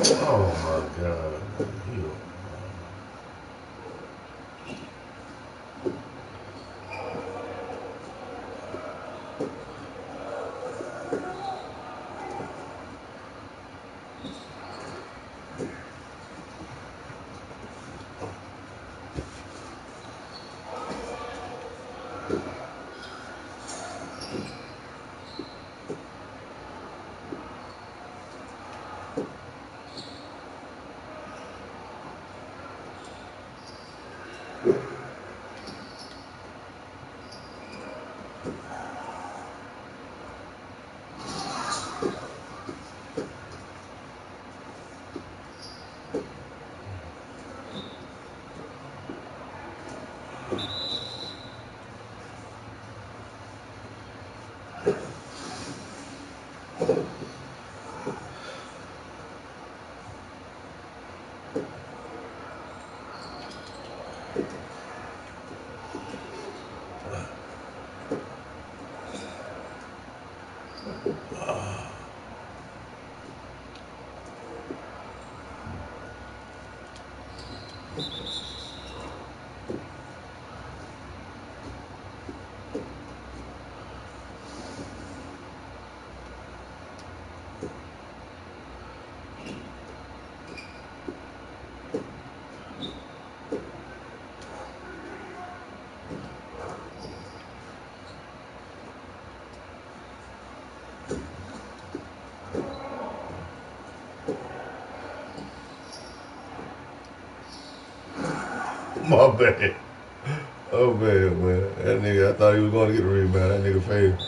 Oh my God. You. My bad. Oh bad, man. That nigga, I thought he was going to get the rebound. That nigga failed.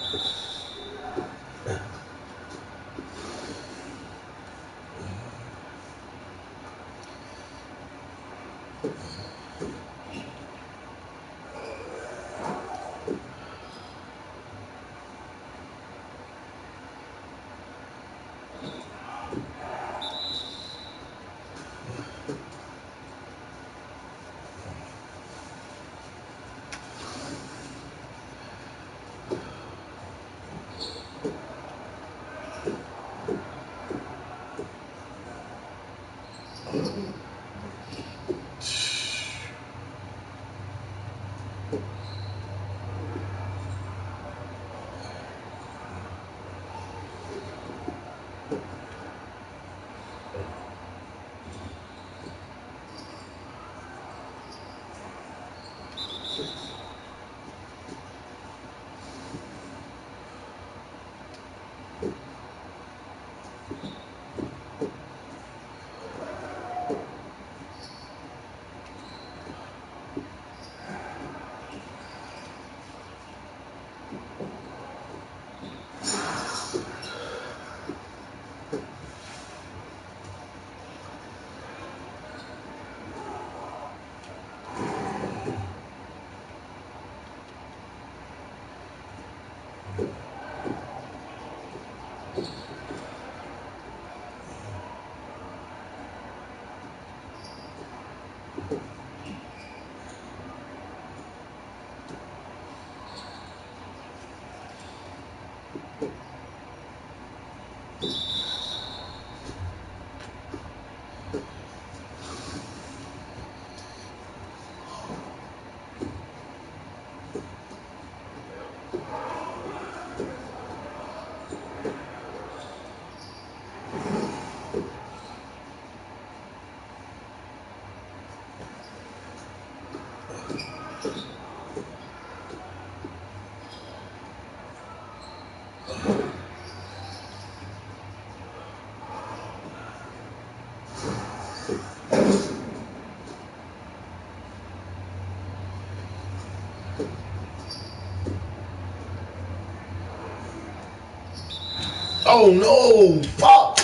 Oh no! Fuck!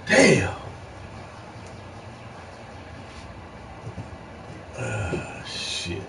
Damn! Shit.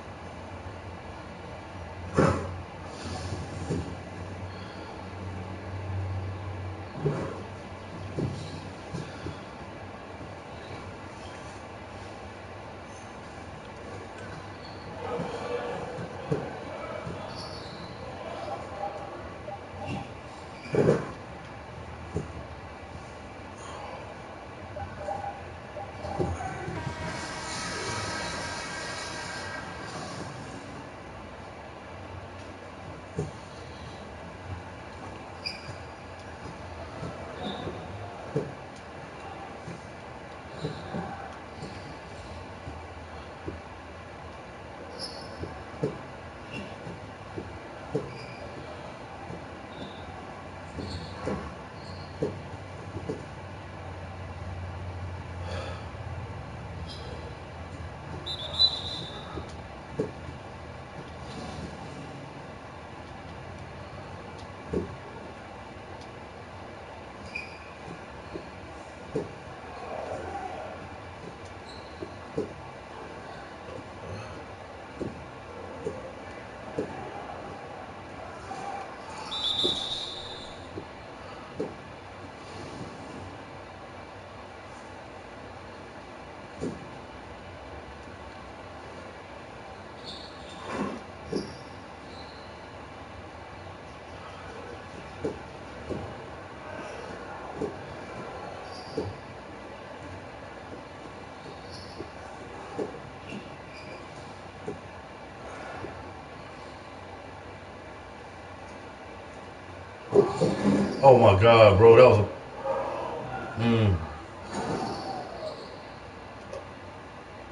Oh my god, bro, that was a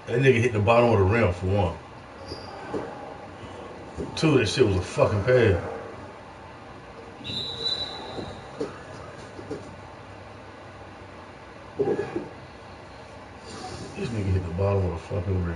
that nigga hit the bottom of the rim for one. Two, that shit was a fucking pass. This nigga hit the bottom of the fucking rim.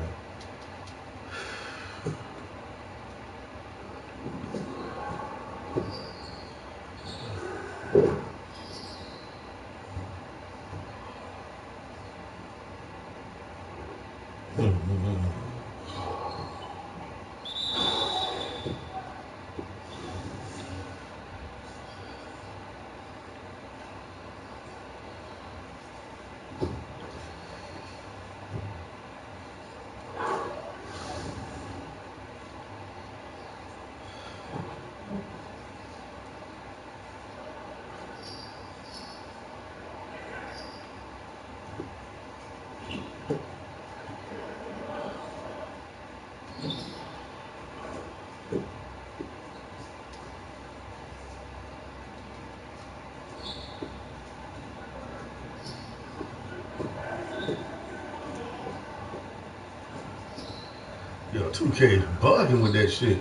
Yo, 2K is bugging with that shit.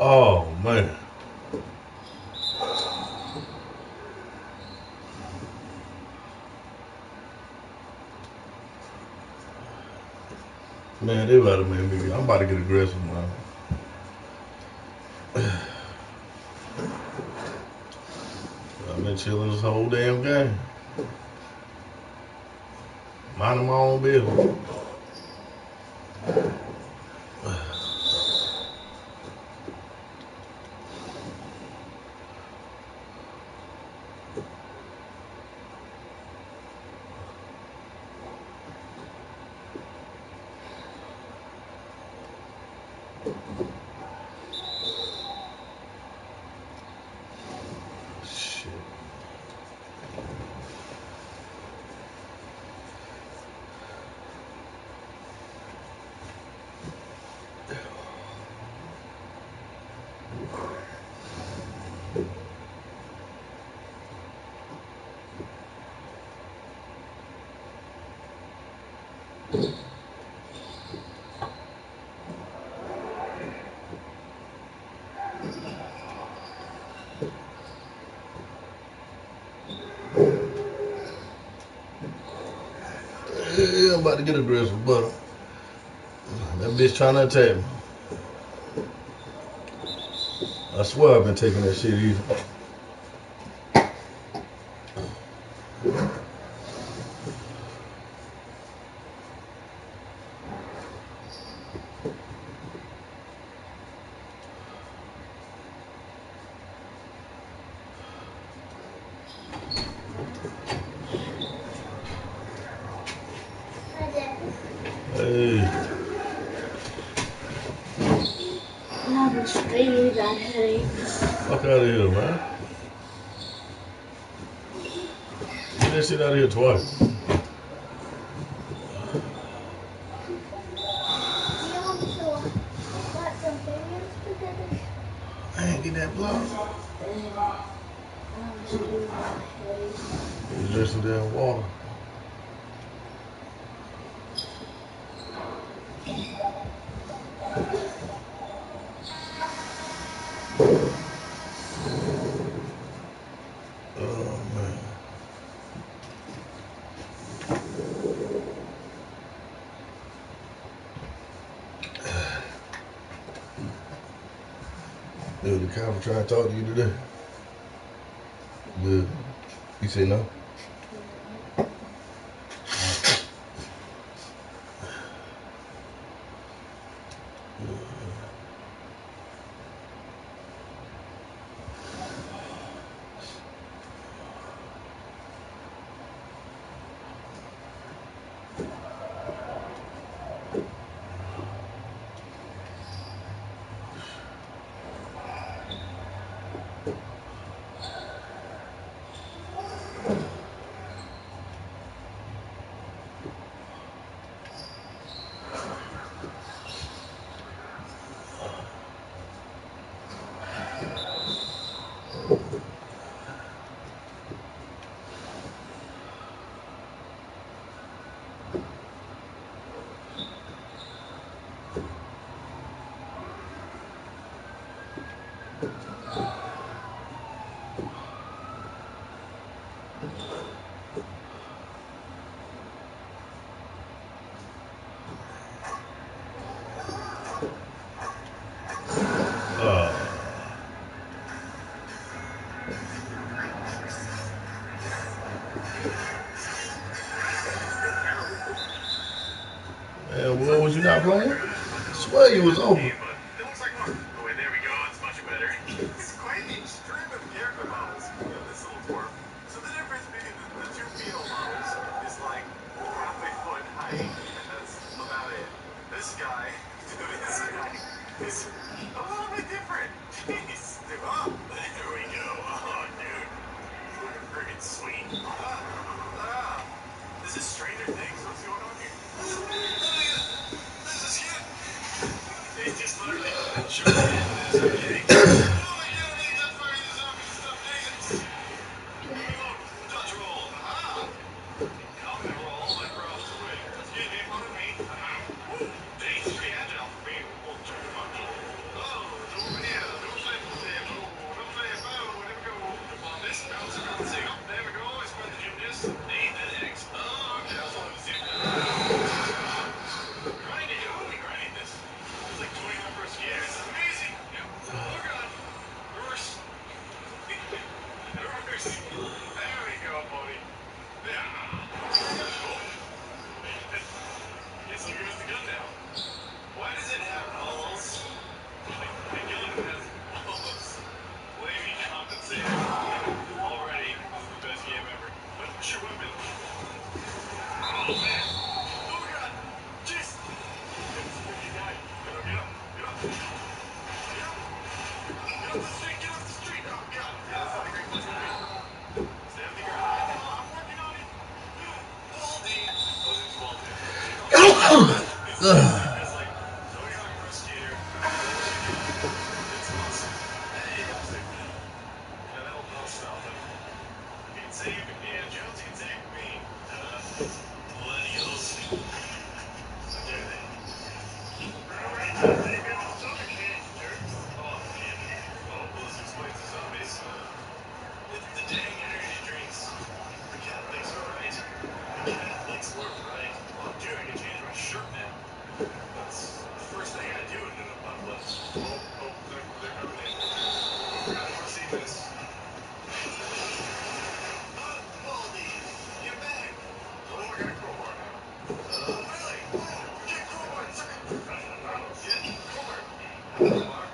Oh man. Man, they about to make me. I'm about to get aggressive, man. I've been chilling this whole damn game. Minding my own business. Shit. Yeah, I'm about to get aggressive, but that bitch trying to attack me. I swear I've been taking that shit easy. Hey. I have a really bad headache. Fuck out of here, man. Get that shit out of here twice. I ain't get that block. You drink some damn water. Oh man. Dude, the cop trying to talk to you today. Good. You say no? Man, what was you not playing? I swear you was over. Guess I'll give us the gun now. Why does it have balls? My gun has balls. Flaming compensator. Already, this is the best game ever. What's your weapon? Oh man! Oh god! Jeez! Get this freaking guy! Get up! Get up! Get up! Get up! Get off the street! Get off the street! Oh god! Yeah, that's not a great place to be. Stay on the ground. I'm working on it. Baldy. I was in small dude. It's like going on a pro skater, rolling a gun. It's awesome. Hey, I'm safe now. You know, that'll stop him. If he can save Indiana Jones, he can save me. Millennials. Okay, then. We're ready to take out the summer camp, jerks. Oh, damn it. Oh, well, this explains the zombies. It's the dang energy drinks. The Catholics are right. The Catholics were right. Oh, dude, I can change my shirt now. That's the first thing I do in an apocalypse. Oh, they're coming in. Oh, God, I want to see this. Baldy, you're back. Oh, I got a crowbar now. Really? Get crowbar, sucker. Get crowbar. Crowbar.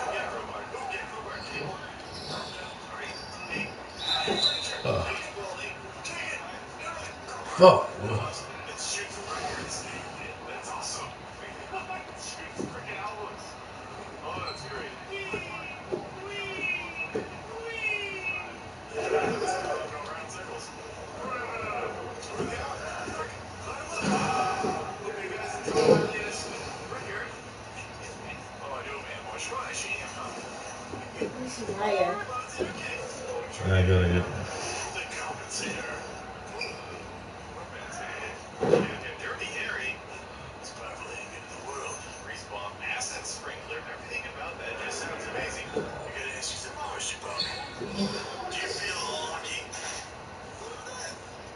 Get crowbar. Go get crowbar. Table. Sorry. Hey. Furniture. Thanks, Baldy. Take it. Fuck. It shoots records. That's awesome. It shoots freaking albums. Oh, that's great. Whee! Whee! Whee! This is going around in circles. Where are they at? Frick! Climb up! Okay, guys, it's all right. Yes. Right here. Oh, I do, man. Watch my machine. This is Maya. Okay. I gotta get. The compensator. More bad. Dirty Harry. Sparkling in the world. Grease bomb, acid sprinkler. Everything about that just sounds amazing. I gotta ask you something, question, Bobby. Do you feel lucky?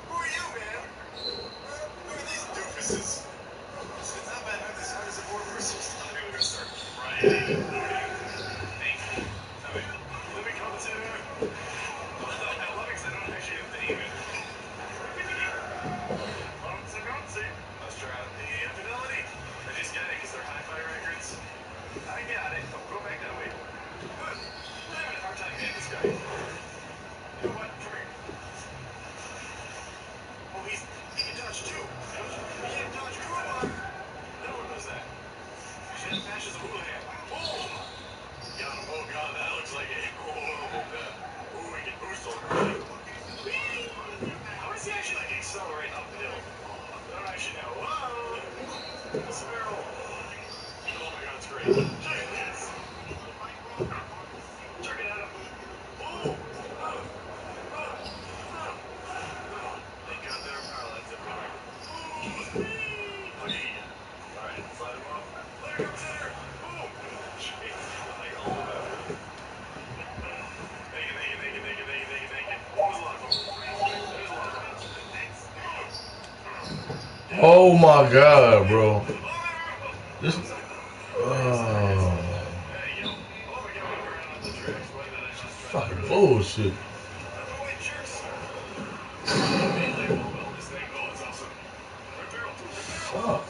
Who are you, man? Who are these doofuses? It's not bad. How does it work? We're gonna start rioting and looting. Thank you. Let me compensate her. I love it because I don't actually have to aim it. Let's try out the infidelity. I just got it because they're hi-fi records. I got it. Oh, go back that way. Good. I'm having a hard time hitting this guy. You know what? Come here. Oh, he can dodge too. He can't dodge crowbar. No one does that. She has patches of Houlihan. Boom! Got him. Oh god, that looks like a horrible death. Ooh, we can boost on running. How does he actually like accelerate uphill? I don't actually know. Whoa! The sparrow. Oh my god, it's great. Check this. Check it out. Boom! Thank god there are power lines everywhere. Look at you. Alright, slide him off. There comes there. Boom! Jeez, like all of them. Thank you. What was the last one? There's a lot of them. Oh my god, bro. This. Oh. Fucking bullshit. Fuck.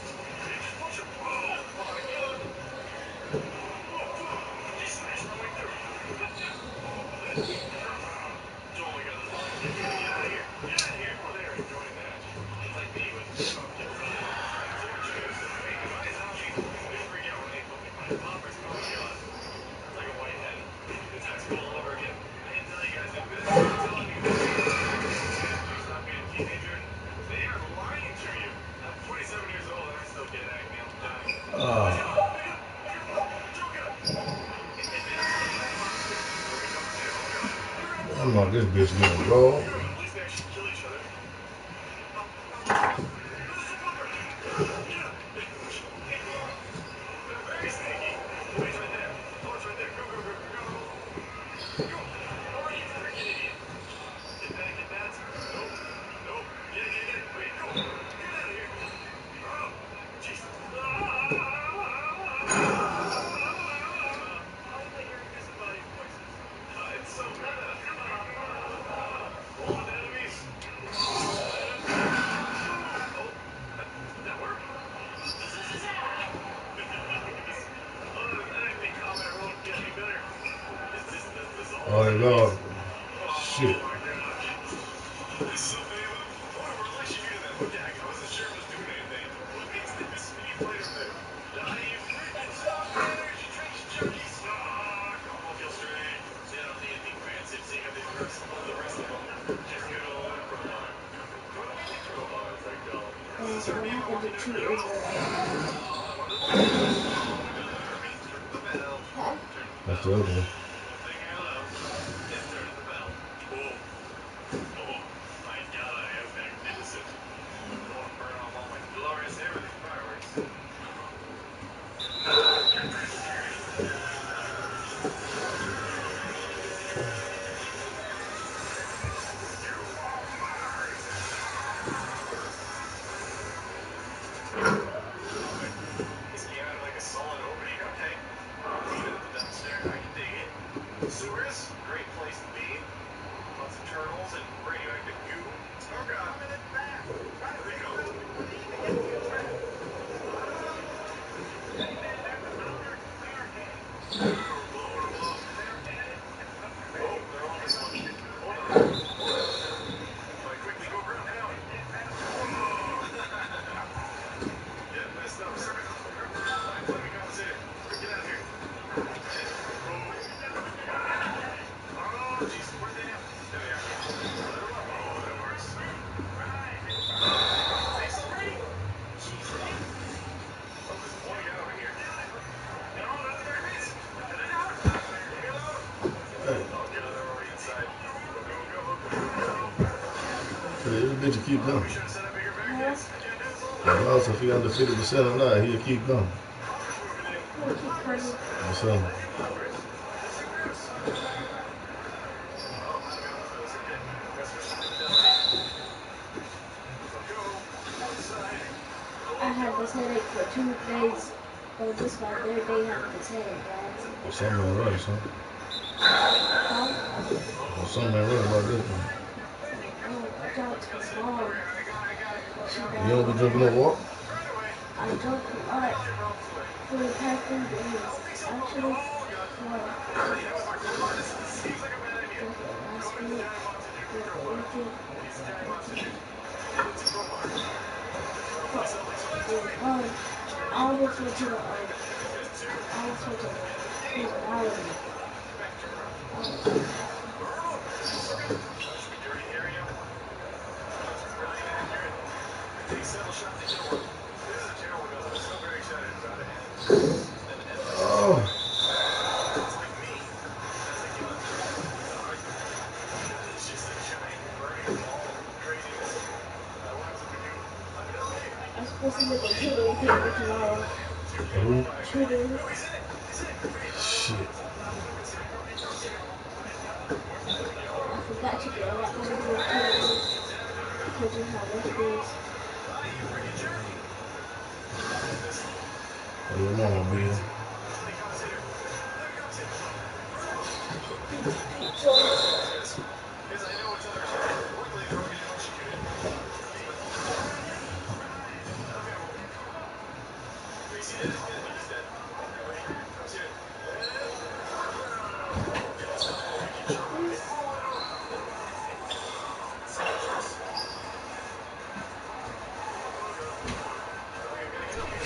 I'm like, this bitch gonna roll. Very sneaky. Wait, it's right there. Oh, it's right there. Go. Go. Oh, you freaking idiot. Get that. Nope. Get it. Wait, go. Get out of here. Oh, jeez. Oh, but you're invisible voices. It's so meta. shit. Oh my gosh. There's so many of them. Oh, we're actually shooting that Jack. I wasn't sure it was doing anything. What is this mini fighter thing? Die, you freaking soft energy drinks junkies! Ah, combo kill straight. They don't need anything fancy to take out the rest of them. Just good old crowbar. Crowbar, as I call it. Guys, Super what Game happened to Watching True Go. Israelite? One of the boys. Turn the bell. Huh? Turn the That's bell. the other one. One thing I love is turning the bell. Boom. Oh, my God, I am magnificent. Don't want to burn off all my glorious hair with these fireworks. This came out like a solid opening. Okay. Even at the dumpster, I can dig it. Sewers, great place to be. Lots of turtles and radioactive goo. Oh God. Here we go. Blow her up. Oh, they're on this one. Hold on. Hold on. If I quickly go around now. Yeah, messed up. Alright, let me conversate. Get out of here. Oh, jeez. Where are they now? There they are. Let them up. Oh, that works. Face already? Jeez, man. Oh, there's more to get over here. No, not the dark bits. Let it out. Leave me alone. Hey, Oh, God, they're already inside. Go, go, go, go. this bitch will keep Oh, going. we should have set up bigger Huh? barricades. Agenda is all. Like also, if he under 50% or not, he'll keep going. Hoppers moving in. We'll keep Hoppers. coming. So, Plenty of hoppers. This is gross. Oh, that was okay. That's for some fidelity. Go, go. Outside. I Oh, had God. this headache for 2 days. Oh, this is my third day having this headache, guys. or something ain't right, son. Huh? Or something ain't right about this one. Oh, I talked to my mom. She You don't be died. drinking no water? Right away. I drank a lot Get all your problems away. for the past 3 days. I'll fix it. Actually, Oh, God. well, Clean it with my crowbar. This seems like a bad idea. with the Go last get the week, giant monster dude with with the the crowbar. weekend, Who needs a giant monster dude? Who needs a crowbar? Turtle but myself like so. That's it was right. fun. I Turtle. almost went to the, This guy's two. I almost went to Yay. criminality. Back to turn around. Oh, Oh, sucker. Touch me, dirty Harry. That's brilliant accurate. It takes several shots to kill one. This is a terrible gun. I'm still very excited about it. And like so much Oh, fun. It's like me as a gun. It's just a giant burning ball of craziness. What happens if we do fidelity? I'm supposed to make a tutoring paper tomorrow. who? Tutoring. Oh, he's in it. He's in it. Shit. I forgot to get a lot more tutoring because of how much it is. Ah, you freaking jerk. Oh, your mama be here. Let me consider. Let me consider. Yes. Yes, I know it's others. Luckily, they're all getting electrocuted. Okay. Gracie dead? Yeah, he's dead. Everybody, consider. Stop the freaking show, guys. Okay, gotta get up here.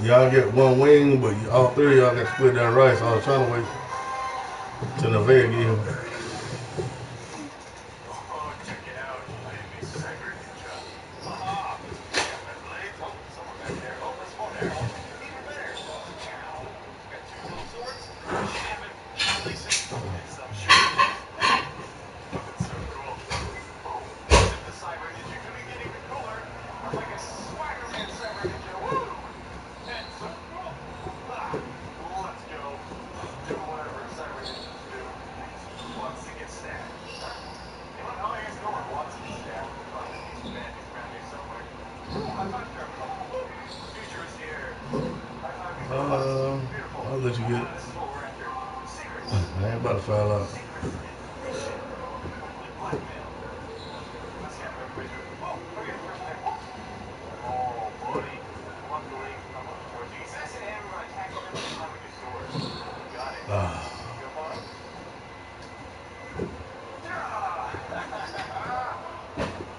Y'all get one wing, but all three of y'all got to split that rice. I was trying to wait till Nevaeh get him. Oh, check it out. I am a cyber ninja. Haha. Got my blade. Oh, someone back there. Oh, let's go there. Even better. Chow. Got two dual swords. Shaman. Releasing. And some shooting. It's so cool. Oh, isn't the cyber ninja gonna get even cooler? I'm like a Spider-Man cyber ninja. Woo! And so cool. Ah, let's go. Do whatever cyber ninjas do. Wants to get stabbed. You know, I guess no one wants to be stabbed. But he's bandaged around here somewhere. High five terminal. The future is here. High five me. Beautiful. I'll let you get it. This is what we're after. Secrets. I ain't about to foul out. Secrets and mission. And blackmail. Let's get everybody through. Whoa, okay, first there. Oh, buddy. Luckily, I'm looking towards you. Assassin him, tackle him with time with your sword. Got it. Go on.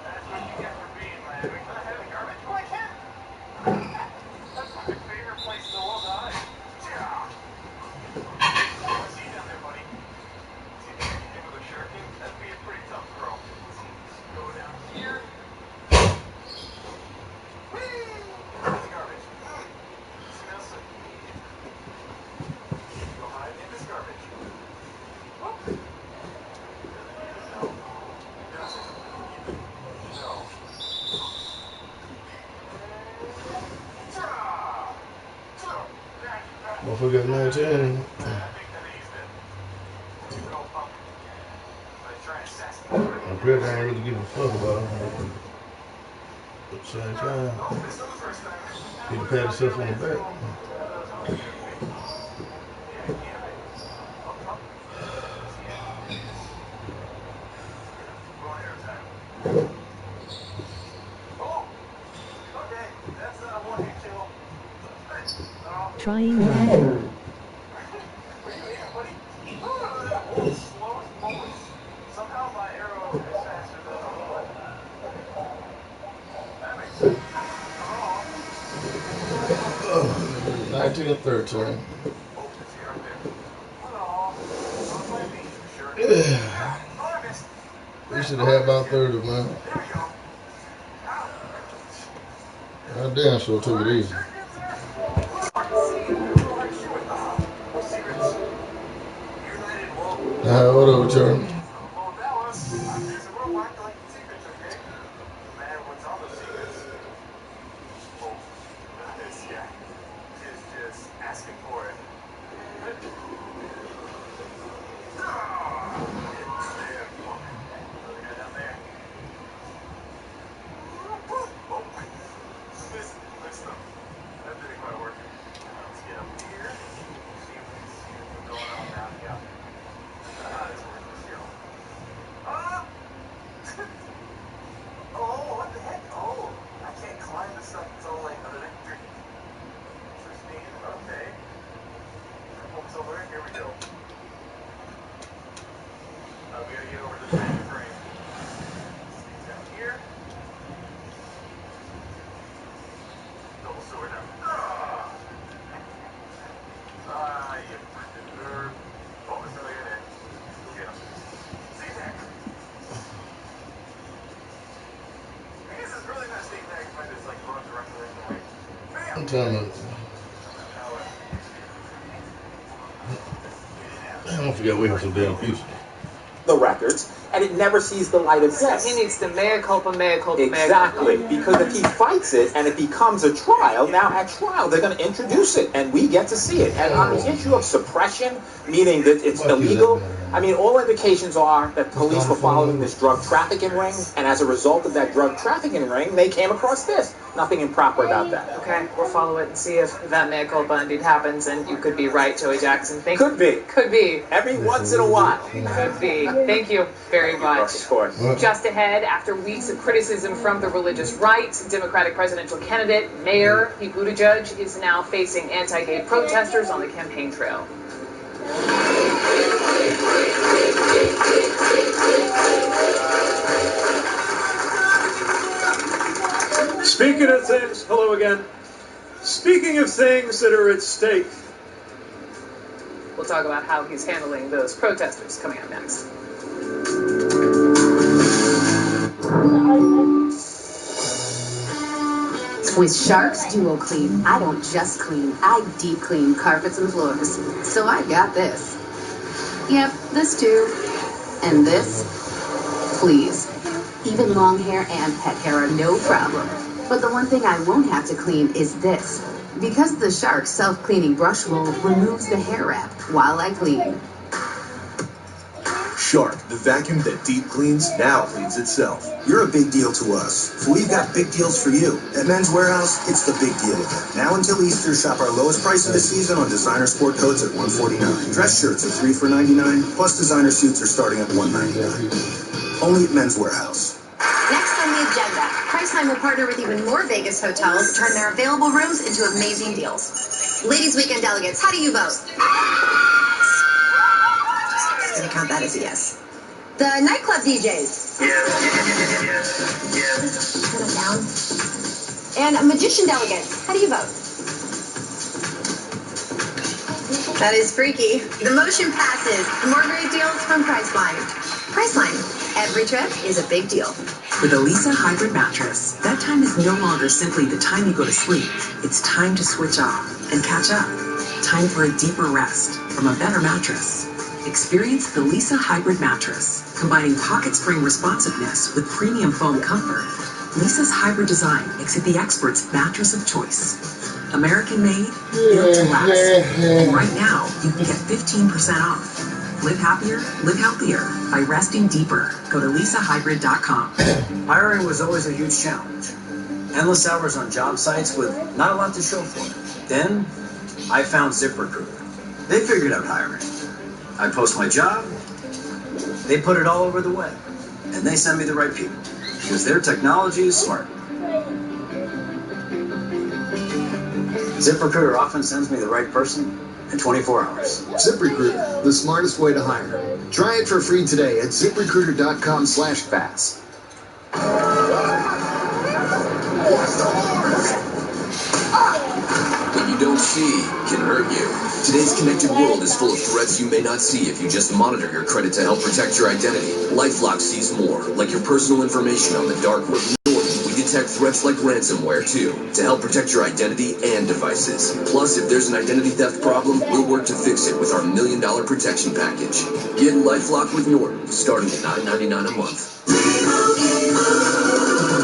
That's what you get for being mad. Can I have a garbage? Well, I can. That's my favorite place in the world to hide. See you down there, buddy. See if you can hit with a shuriken? That'd be a pretty tough throw. Let's see. Go down here. Whee! There's the garbage. Smells so neat. Go hide in this garbage. Whoop. No. Does it? No. Motherfucker got 19. I think that eased it. Good old pup. Let's try and assassinate. I'm pretty I ain't really giving a fuck about him. At the same time, Oh, missed on the first time. he can pat himself on the back. Trying again. Somehow my arrow is faster than the bullet. That makes sense. Oh. 19 and 13. Oh, it's here up there. Oh, don't blame me. Sure. Oh, I missed. We should have had about 30, man. There we go. Ow. I damn sure took it easy. Whatever, Charlie. Asking for it. Down there. Oh, missed them. That didn't quite work. Let's get up here. See what's going on down here. This works. Let's go. Oh, what the heck? Oh, I can't climb this stuff. It's all like electric. Interesting. Okay. What's over here? Here we go. We gotta get over to the main frame. These down here. Double sword down. You freaking nerd. Oh, there's another guy there. Go get him. Z-Tag. I guess it's really not Z-Tag if I just like run directly in the way. Bam! I'm telling you. I don't forget we have some damn pieces. The records, and it never sees the light of day. He needs to mea culpa, mea culpa, Exactly, mea culpa. because if he fights it and it becomes a trial, now at trial they're going to introduce it, and we get to see it. And on the issue of suppression, meaning that it's illegal, I mean, all indications are that police were following this drug trafficking ring, and as a result of that drug trafficking ring, they came across this. Nothing improper about that. Okay, we'll follow it and see if that mea culpa indeed happens, and you could be right, Joey Jackson. Could be. Could be. Every once in a while. Could be. Thank you very much. Of course. Just ahead, after weeks of criticism from the religious right, Democratic presidential candidate, Mayor Pete Buttigieg, is now facing anti-gay protesters on the campaign trail. Speaking of things, hello again. Speaking of things that are at stake, We'll talk about how he's handling those protesters coming up next. With Shark's Duo Clean, I don't just clean, I deep clean carpets and floors. So I got this. Yep, this too. And this. Please. Even long hair and pet hair are no problem. But the one thing I won't have to clean is this. Because the Shark self-cleaning brush roll removes the hair wrap while I clean. Shark, the vacuum that deep cleans, now cleans itself. You're a big deal to us, so we've got big deals for you. At Men's Warehouse, it's the big deal event. Now until Easter, shop our lowest price of the season on designer sport coats at $149. Dress shirts are 3 for $99, plus designer suits are starting at $199. Only at Men's Warehouse. Next on the agenda, Priceline will partner with even more Vegas hotels to turn their available rooms into amazing deals. Ladies' weekend delegates, how do you vote? Just gonna count that as a yes. The nightclub DJs. Turn it down. And magician delegates, how do you vote? That is freaky. The motion passes. More great deals from Priceline. Priceline. Every trip is a big deal. With a Leesa hybrid mattress, that time is no longer simply the time you go to sleep. It's time to switch off and catch up. Time for a deeper rest from a better mattress. Experience the Leesa hybrid mattress, combining pocket spring responsiveness with premium foam comfort. Leesa's hybrid design makes it the expert's mattress of choice. American made, built to last. And right now, you can get 15% off. Live happier, live healthier by resting deeper. Go to LisaHybrid.com. hiring was always a huge challenge. Endless hours on job sites with not a lot to show for it. Then, I found ZipRecruiter. They figured out hiring. I post my job, they put it all over the web, and they send me the right people, because their technology is smart. ZipRecruiter often sends me the right person in 24 hours. ZipRecruiter, the smartest way to hire. Try it for free today at ZipRecruiter.com/fast. What you don't see can hurt you. Today's connected world is full of threats you may not see if you just monitor your credit to help protect your identity. LifeLock sees more, like your personal information on the dark web. We detect threats like ransomware, too, to help protect your identity and devices. Plus, if there's an identity theft problem, we'll work to fix it with our $1 million protection package. Get LifeLock with Norton, starting at $9.99 a month.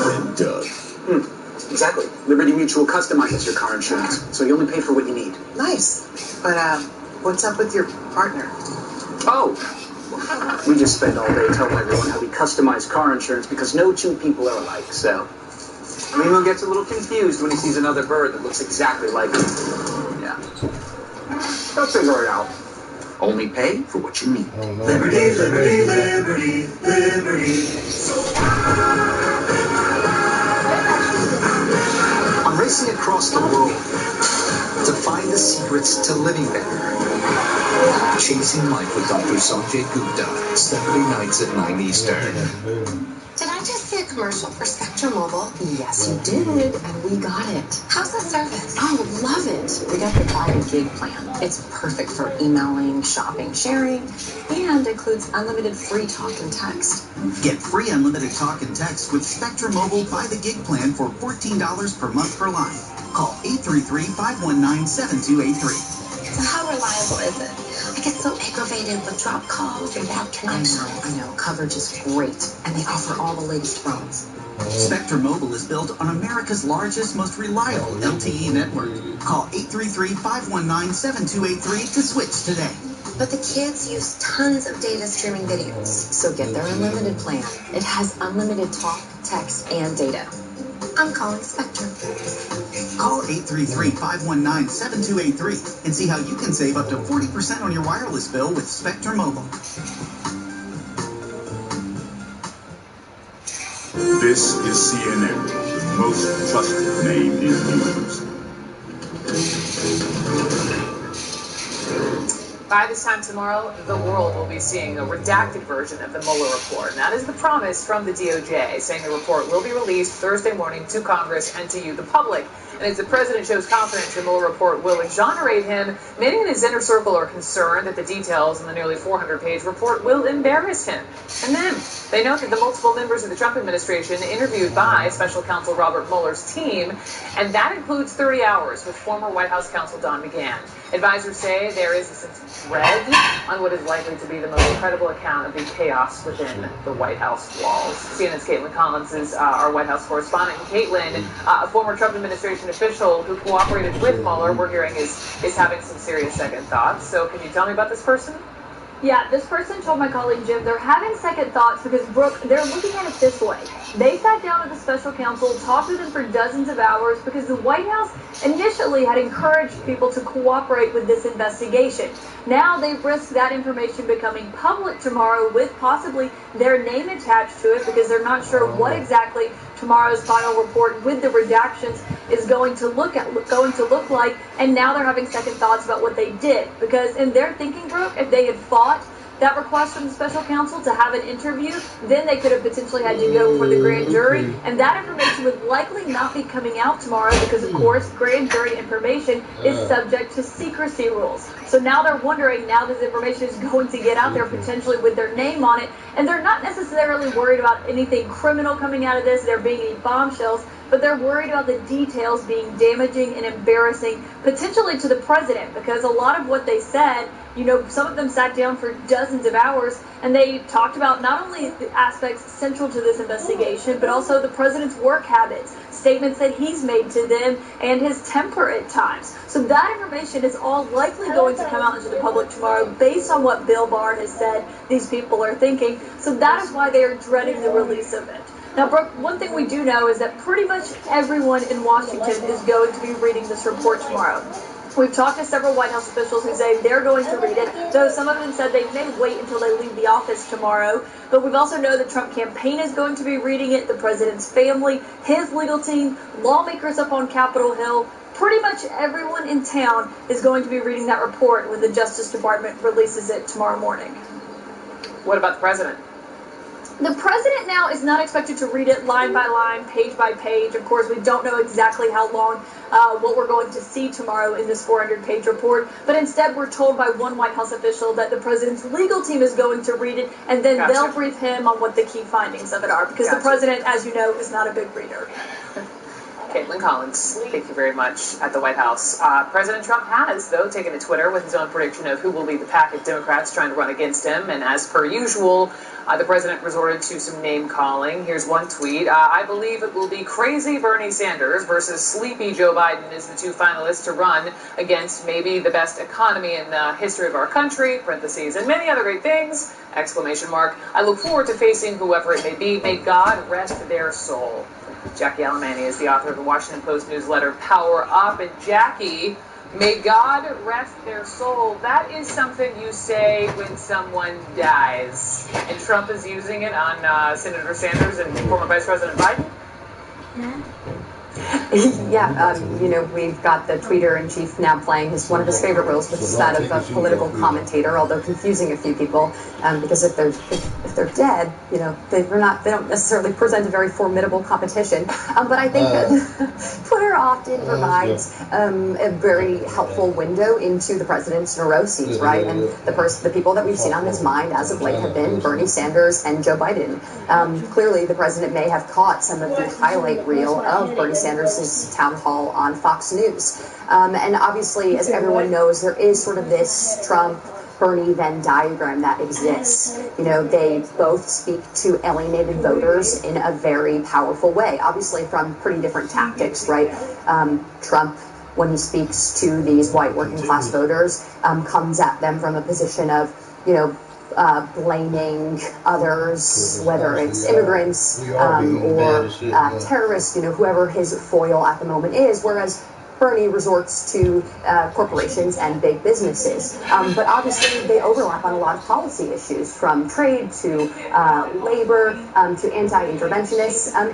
And Doug. Exactly. Liberty Mutual customizes your car insurance, so you only pay for what you need. Nice. But, what's up with your partner? Oh, we just spend all day telling everyone how we customize car insurance because no two people are alike, so Remo gets a little confused when he sees another bird that looks exactly like him. Yeah. They'll figure it out. Only pay for what you need. Liberty, liberty, liberty, liberty. I'm racing across the world to find the secrets to living better. Chasing Life with Dr. Sanjay Gupta, Saturday nights at 9 Eastern. Did I just see a commercial for Spectrum Mobile? Yes, you did, and we got it. How's the service? Oh, love it. We got the buy a gig plan. It's perfect for emailing, shopping, sharing, and includes unlimited free talk and text. Get free unlimited talk and text with Spectrum Mobile Buy the Gig plan for $14 per month per line. Call 833-519-7283. So how reliable is it? I get so aggravated with dropped calls and bad connection. I know. Coverage is great, and they offer all the latest phones. Spectrum Mobile is built on America's largest, most reliable LTE network. Call 833-519-7283 to switch today. But the kids use tons of data streaming videos. So get their unlimited plan. It has unlimited talk, text, and data. I'm calling Spectrum. Call 833-519-7283 and see how you can save up to 40% on your wireless bill with Spectrum Mobile. This is CNN, the most trusted name in news. By this time tomorrow, the world will be seeing a redacted version of the Mueller report. And that is the promise from the DOJ, saying the report will be released Thursday morning to Congress and to you, the public. And as the president shows confidence, the Mueller report will exonerate him. Many in his inner circle are concerned that the details in the nearly 400-page report will embarrass him. And then they note that the multiple members of the Trump administration interviewed by special counsel Robert Mueller's team, and that includes 30 hours with former White House counsel Don McGahn. Advisors say there is a sense of dread on what is likely to be the most credible account of the chaos within the White House walls. CNN's Caitlin Collins is our White House correspondent. And Caitlin, a former Trump administration official who cooperated with Mueller, we're hearing is having some serious second thoughts. So can you tell me about this person? Yeah, this person told my colleague Jim they're having second thoughts because, Brooke, they're looking at it this way. They sat down with the special counsel, talked to them for dozens of hours because the White House initially had encouraged people to cooperate with this investigation. Now they've risked that information becoming public tomorrow with possibly their name attached to it because they're not sure what exactly tomorrow's final report with the redactions is going to look like, and now they're having second thoughts about what they did because in their thinking, Brooke, if they had fought that request from the special counsel to have an interview, then they could have potentially had to go before the grand jury, and that information would likely not be coming out tomorrow because, of course, grand jury information is subject to secrecy rules. So now they're wondering, now this information is going to get out there potentially with their name on it, and they're not necessarily worried about anything criminal coming out of this, there being any bombshells, but they're worried about the details being damaging and embarrassing, potentially to the president, because a lot of what they said, you know, some of them sat down for dozens of hours, and they talked about not only the aspects central to this investigation, but also the president's work habits, statements that he's made to them, and his temper at times. So that information is all likely going to come out into the public tomorrow based on what Bill Barr has said these people are thinking. So that is why they are dreading the release of it. Now, Brooke, one thing we do know is that pretty much everyone in Washington is going to be reading this report tomorrow. We've talked to several White House officials who say they're going to read it, though some of them said they may wait until they leave the office tomorrow. But we've also know the Trump campaign is going to be reading it, the president's family, his legal team, lawmakers up on Capitol Hill. Pretty much everyone in town is going to be reading that report when the Justice Department releases it tomorrow morning. What about the president? The president now is not expected to read it line by line, page by page. Of course, we don't know exactly how long what we're going to see tomorrow in this 400-page report, but instead we're told by one White House official that the president's legal team is going to read it, and then they'll brief him on what the key findings of it are, because the president, as you know, is not a big reader. Caitlin Collins, thank you very much at the White House. President Trump has, though, taken to Twitter with his own prediction of who will lead the pack of Democrats trying to run against him, and as per usual, the president resorted to some name-calling. Here's one tweet. I believe it will be crazy Bernie Sanders versus sleepy Joe Biden as the two finalists to run against maybe the best economy in the history of our country, parentheses, and many other great things, exclamation mark. I look forward to facing whoever it may be. May God rest their soul. Jackie Alemany is the author of the Washington Post newsletter Power Up. And Jackie, may God rest their soul. That is something you say when someone dies. And Trump is using it on Senator Sanders and former Vice President Biden? Yeah, you know, we've got the tweeter-in-chief now playing one of his favorite roles, which is that of a political commentator, although confusing a few people, because if they're dead, you know, they don't necessarily present a very formidable competition. But I think that Twitter often provides a very helpful window into the president's neuroses, right? And the people that we've seen on his mind as of late have been Bernie Sanders and Joe Biden. Clearly, the president may have caught some of the highlight reel of Bernie Sanders' town hall on Fox News. And obviously, as everyone knows, there is sort of this Trump-Bernie Venn diagram that exists. You know, they both speak to alienated voters in a very powerful way, obviously from pretty different tactics, right? Trump, when he speaks to these white working-class voters, comes at them from a position of, you know, blaming others, whether it's immigrants or terrorists, you know, whoever his foil at the moment is. Whereas Bernie resorts to corporations and big businesses. But obviously, they overlap on a lot of policy issues, from trade to labor to anti-interventionists. And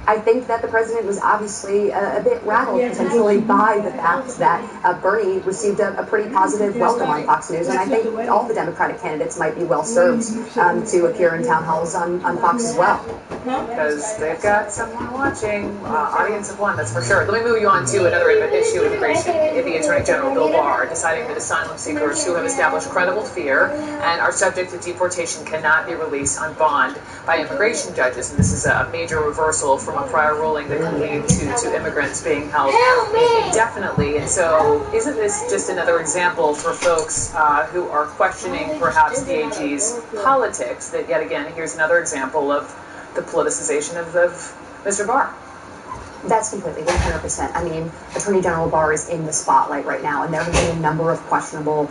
I think that the president was obviously a bit rattled potentially by the fact that Bernie received a pretty positive welcome on Fox News. And I think all the Democratic candidates might be well served to appear in town halls on Fox as well. Because they've got someone watching, audience of one, that's for sure. Let me move you on to another issue of immigration. The Attorney General Bill Barr deciding that asylum seekers who have established credible fear and are subject to deportation cannot be released on bond by immigration judges. And this is a major reversal from a prior ruling that could lead to immigrants being held indefinitely. And so isn't this just another example for folks who are questioning perhaps the AG's politics, that yet again, here's another example of the politicization of Mr. Barr? That's completely 100%. I mean, Attorney General Barr is in the spotlight right now, and there have been a number of questionable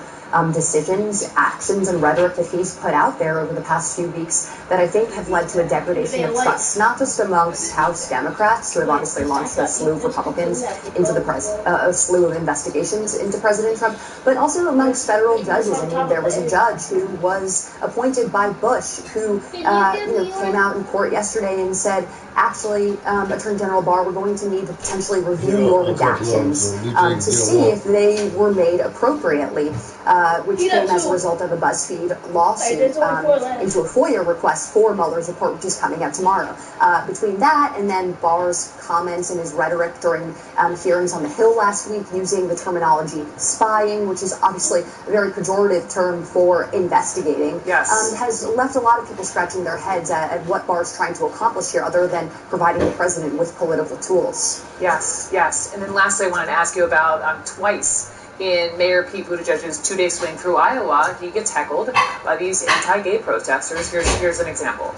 decisions, actions, and rhetoric that he's put out there over the past few weeks that I think have led to a degradation of trust, not just amongst House Democrats, who have obviously launched a slew of Republicans into a slew of investigations into President Trump, but also amongst federal judges. I mean, there was a judge who was appointed by Bush who came out in court yesterday and said, actually, Attorney General Barr, we're going to need to potentially review your redactions to see if they were made appropriately, which came as a result of a BuzzFeed lawsuit into a FOIA request for Mueller's report, which is coming out tomorrow. Between that and then Barr's comments and his rhetoric during hearings on the Hill last week using the terminology spying, which is obviously a very pejorative term for investigating, has left a lot of people scratching their heads at what Barr's trying to accomplish here, other than providing the president with political tools. Yes, yes. And then lastly, I wanted to ask you about twice in Mayor Pete Buttigieg's two-day swing through Iowa, he gets heckled by these anti-gay protesters. Here's an example.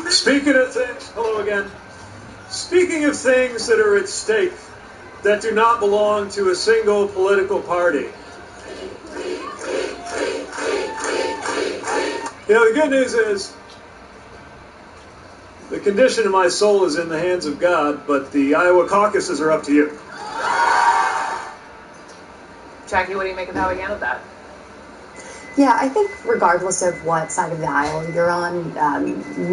Speaking of things, hello again. Speaking of things that are at stake that do not belong to a single political party. You know, the good news is the condition of my soul is in the hands of God, but the Iowa caucuses are up to you. Jackie, what do you make of how he handled that? Yeah, I think regardless of what side of the aisle you're on,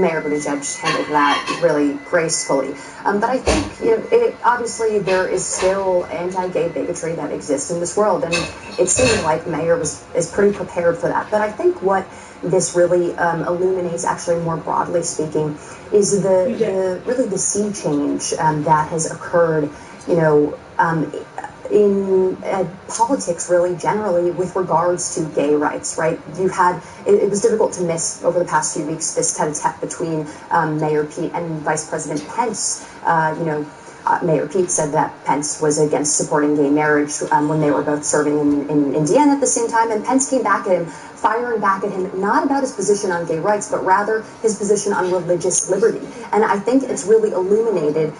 Mayor Buttigieg handled that really gracefully. But I think, obviously there is still anti-gay bigotry that exists in this world, and it seems like Mayor is pretty prepared for that. But I think what this really illuminates, actually more broadly speaking, is the sea change that has occurred, in politics, really generally, with regards to gay rights, right? It was difficult to miss over the past few weeks this tete-a-tete between Mayor Pete and Vice President Pence. Mayor Pete said that Pence was against supporting gay marriage when they were both serving in Indiana at the same time, and Pence came back at him, firing back at him, not about his position on gay rights, but rather his position on religious liberty. And I think it's really illuminated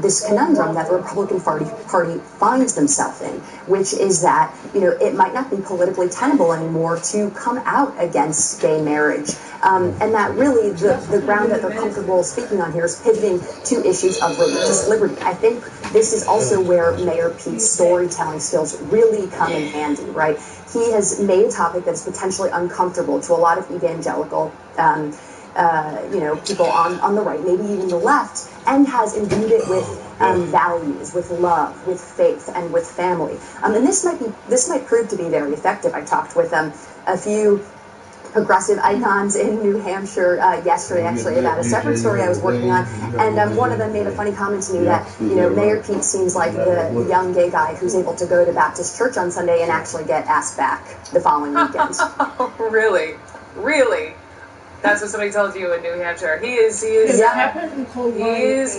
this conundrum that the Republican Party finds themselves in, which is that, it might not be politically tenable anymore to come out against gay marriage. And that really the ground that they're comfortable speaking on here is pivoting to issues of religious liberty. I think this is also where Mayor Pete's storytelling skills really come in handy, right? He has made a topic that is potentially uncomfortable to a lot of evangelical, people on the right, maybe even the left, and has imbued it with values, with love, with faith, and with family. And this might prove to be very effective. I talked with a few progressive icons in New Hampshire yesterday, actually, about a separate story I was working on, and one of them made a funny comment to me that, Mayor Pete seems like the young gay guy who's able to go to Baptist church on Sunday and actually get asked back the following weekend. Really? Really? That's what somebody told you in New Hampshire. He is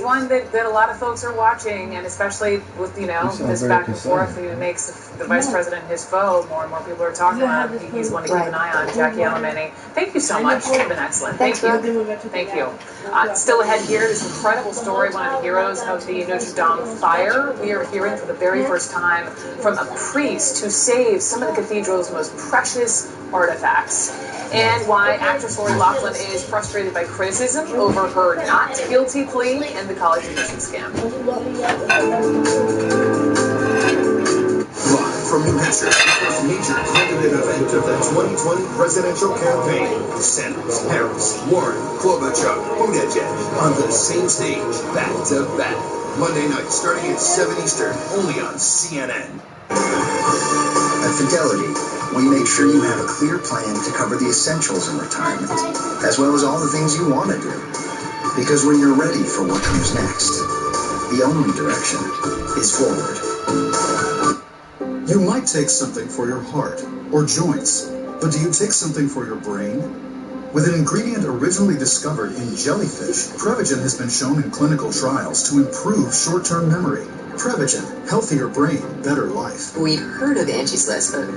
one that a lot of folks are watching, and especially with, this back and forth, he makes the vice president his foe. More and more people are talking about him. He's one to keep an eye on. Jackie Alamany, thank you so much. You've been excellent. Thank you. Thank you. Still ahead here, this incredible story, one of the heroes of the Notre Dame fire. We are hearing for the very first time from a priest who saved some of the cathedral's most precious artifacts, and why actress Lori Lachlan is frustrated by criticism over her not guilty plea in the college admission scam. Live from New Hampshire, the first major candidate event of the 2020 presidential campaign. Sanders, Harris, Warren, Klobuchar, Buttigieg on the same stage, back to back. Monday night, starting at 7 Eastern, only on CNN. At Fidelity, we make sure you have a clear plan to cover the essentials in retirement, as well as all the things you want to do. Because when you're ready for what comes next, the only direction is forward. You might take something for your heart or joints, but do you take something for your brain? With an ingredient originally discovered in jellyfish, Prevagen has been shown in clinical trials to improve short-term memory. Prevagen, healthier brain, better life. We'd heard of Angie's List, but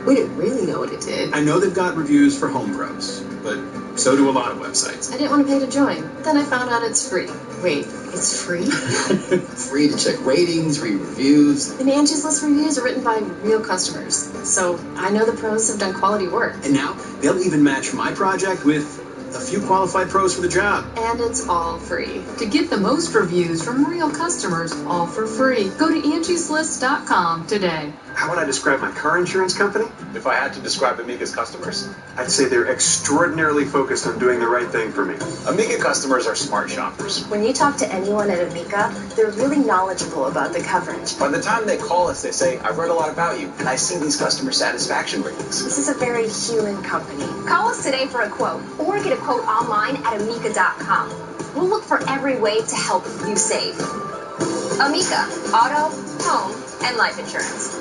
we didn't really know what it did. I know they've got reviews for home pros, but so do a lot of websites. I didn't want to pay to join. Then I found out it's free. Wait, it's free? Free to check ratings, read reviews. And Angie's List reviews are written by real customers. So I know the pros have done quality work. And now they'll even match my project with a few qualified pros for the job. And it's all free. To get the most reviews from real customers, all for free, go to angieslist.com today. How would I describe my car insurance company? If I had to describe Amiga's customers, I'd say they're extraordinarily focused on doing the right thing for me. Amiga customers are smart shoppers. When you talk to anyone at Amiga, they're really knowledgeable about the coverage. By the time they call us, they say, I've read a lot about you, and I see these customer satisfaction ratings. This is a very human company. Call us today for a quote, or get a quote online at amiga.com. We'll look for every way to help you save. Amiga, auto, home, and life insurance.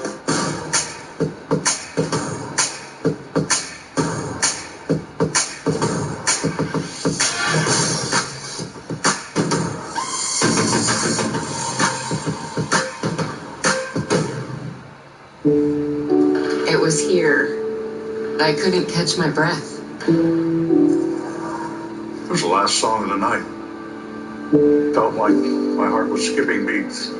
It was here. I couldn't catch my breath. It was the last song of the night. Felt like my heart was skipping beats.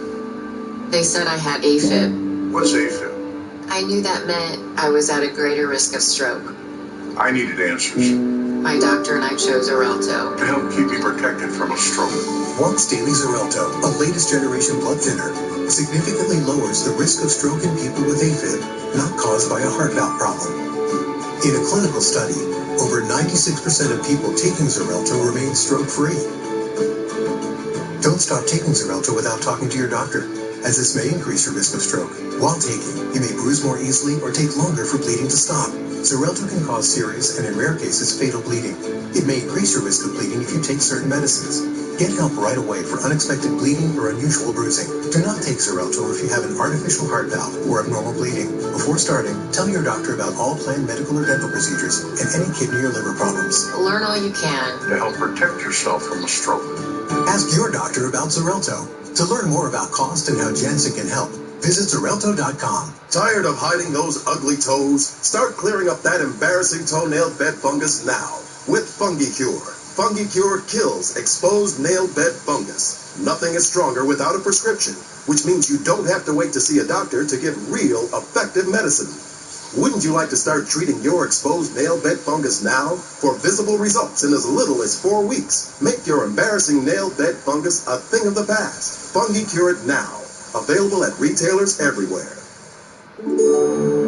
They said I had AFib. What's AFib? I knew that meant I was at a greater risk of stroke. I needed answers My doctor and I chose Xarelto. to help keep you protected from a stroke. Once daily Xarelto, a latest generation blood thinner, significantly lowers the risk of stroke in people with AFib, not caused by a heart valve problem. In a clinical study, over 96% of people taking Xarelto remain stroke-free. Don't stop taking Xarelto without talking to your doctor, as this may increase your risk of stroke. While taking, you may bruise more easily or take longer for bleeding to stop. Xarelto can cause serious and, in rare cases, fatal bleeding. It may increase your risk of bleeding if you take certain medicines. Get help right away for unexpected bleeding or unusual bruising. Do not take Xarelto if you have an artificial heart valve or abnormal bleeding. Before starting, tell your doctor about all planned medical or dental procedures and any kidney or liver problems. Learn all you can. To help protect yourself from a stroke. Ask your doctor about Xarelto. To learn more about cost and how Janssen can help, visit Xarelto.com. Tired of hiding those ugly toes? Start clearing up that embarrassing toenail bed fungus now with FungiCure. FungiCure kills exposed nail bed fungus. Nothing is stronger without a prescription, which means you don't have to wait to see a doctor to get real, effective medicine. Wouldn't you like to start treating your exposed nail bed fungus now for visible results in as little as 4 weeks? Make your embarrassing nail bed fungus a thing of the past. FungiCure it now. Available at retailers everywhere.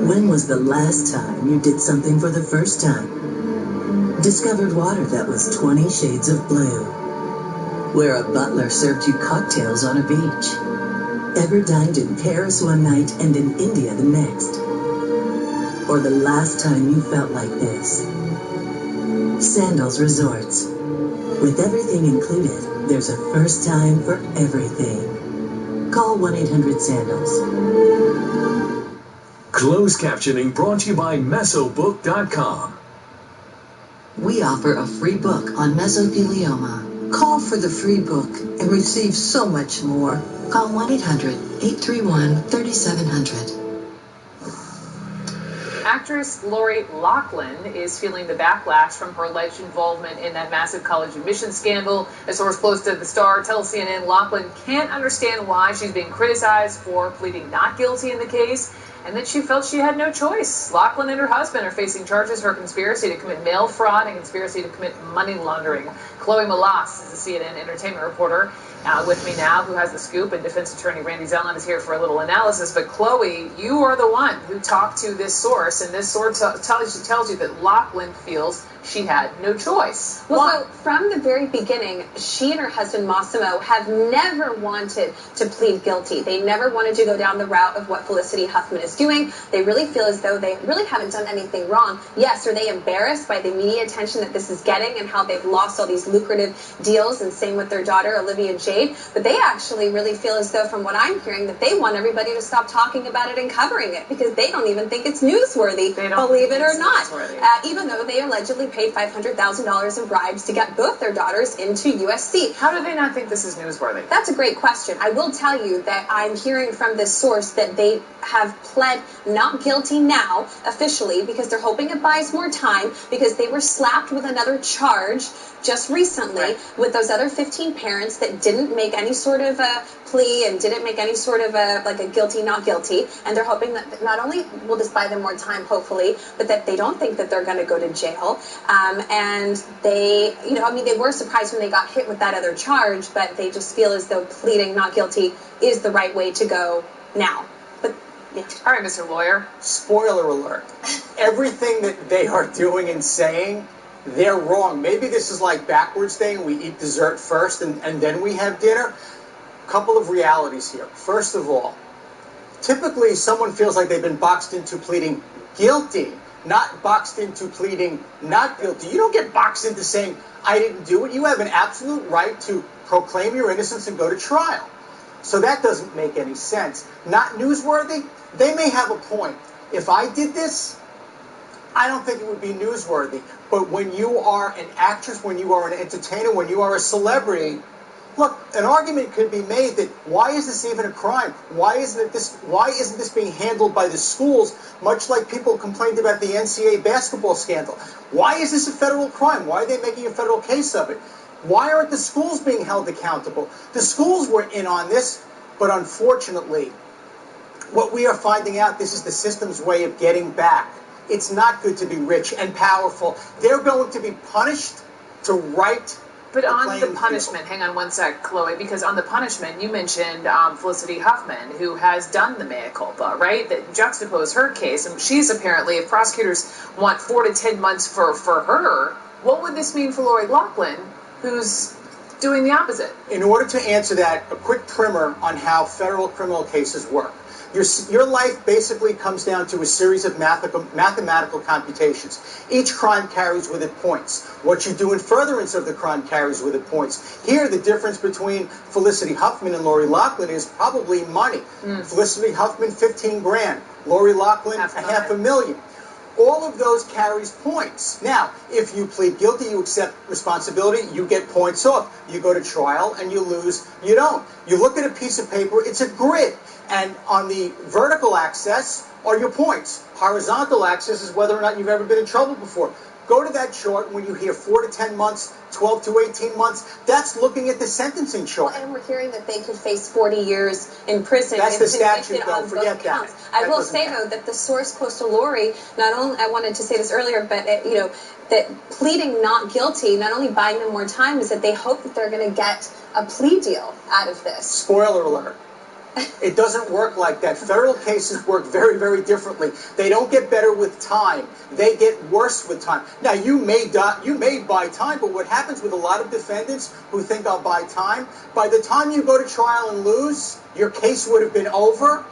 When was the last time you did something for the first time? Discovered water that was 20 shades of blue. Where a butler served you cocktails on a beach. Ever dined in Paris one night and in India the next? Or the last time you felt like this? Sandals Resorts. With everything included, there's a first time for everything. Call 1-800-SANDALS. Closed captioning brought to you by Mesobook.com. We offer a free book on mesothelioma. Call for the free book and receive so much more. Call 1-800-831-3700. Actress Lori Loughlin is feeling the backlash from her alleged involvement in that massive college admission scandal. A source close to the star tells CNN Loughlin can't understand why she's being criticized for pleading not guilty in the case. and that she felt she had no choice. Lachlan and her husband are facing charges for conspiracy to commit mail fraud and conspiracy to commit money laundering. Chloe Malas is a CNN entertainment reporter with me now, who has the scoop, and defense attorney Randy Zelland is here for a little analysis. But Chloe, you are the one who talked to this source, and this source tells you that Lachlan feels she had no choice. Well, so from the very beginning, she and her husband Massimo have never wanted to plead guilty. They never wanted to go down the route of what Felicity Huffman is doing. They really feel as though they really haven't done anything wrong. Yes, are they embarrassed by the media attention that this is getting and how they've lost all these lucrative deals, and same with their daughter, Olivia Jade. But they actually really feel as though, from what I'm hearing, that they want everybody to stop talking about it and covering it, because they don't even think it's newsworthy, believe it or not. Even though they allegedly paid $500,000 in bribes to get both their daughters into USC. How do they not think this is newsworthy? That's a great question. I will tell you that I'm hearing from this source that they have pled not guilty now, officially, because they're hoping it buys more time, because they were slapped with another charge just recently with those other 15 parents that didn't make any sort of a plea and didn't make any sort of a guilty, not guilty. And they're hoping that not only will this buy them more time, hopefully, but that they don't think that they're going to go to jail. And they, they were surprised when they got hit with that other charge, but they just feel as though pleading not guilty is the right way to go now. But, yeah. All right, Mr. Lawyer. Spoiler alert. Everything that they are doing and saying, they're wrong. Maybe this is like backwards thing. We eat dessert first and then we have dinner. Couple of realities here. First of all, typically someone feels like they've been boxed into pleading guilty, not boxed into pleading not guilty. You don't get boxed into saying, I didn't do it. You have an absolute right to proclaim your innocence and go to trial. So that doesn't make any sense. Not newsworthy? They may have a point. If I did this, I don't think it would be newsworthy. But when you are an actress, when you are an entertainer, when you are a celebrity, look, an argument could be made that why is this even a crime? Why isn't this being handled by the schools, much like people complained about the NCAA basketball scandal? Why is this a federal crime? Why are they making a federal case of it? Why aren't the schools being held accountable? The schools were in on this, but unfortunately, what we are finding out, this is the system's way of getting back. It's not good to be rich and powerful. They're going to be punished to right. But on the punishment, hang on one sec, Chloe, because on the punishment, you mentioned Felicity Huffman, who has done the mea culpa, right? That juxtapose her case, and she's apparently, if prosecutors want 4 to 10 months for her, what would this mean for Lori Loughlin, who's doing the opposite? In order to answer that, a quick primer on how federal criminal cases work. Your life basically comes down to a series of mathematical computations. Each crime carries with it points. What you do in furtherance of the crime carries with it points. Here, the difference between Felicity Huffman and Lori Loughlin is probably money. Felicity Huffman, 15 grand. Lori Loughlin, $500,000. All of those carries points. Now, if you plead guilty, you accept responsibility, you get points off. You go to trial and you lose, you don't. You look at a piece of paper, it's a grid. And on the vertical axis are your points. Horizontal axis is whether or not you've ever been in trouble before. Go to that chart when you hear 4 to 10 months, 12 to 18 months. That's looking at the sentencing chart. And we're hearing that they could face 40 years in prison. That's the statute, though. Forget that. I will say, though, that the source close to Lori, not only, I wanted to say this earlier, but, that pleading not guilty, not only buying them more time, is that they hope that they're going to get a plea deal out of this. Spoiler alert. It doesn't work like that. Federal cases work very, very differently. They don't get better with time. They get worse with time. Now, you may buy time, but what happens with a lot of defendants who think I'll buy time, by the time you go to trial and lose, your case would have been over,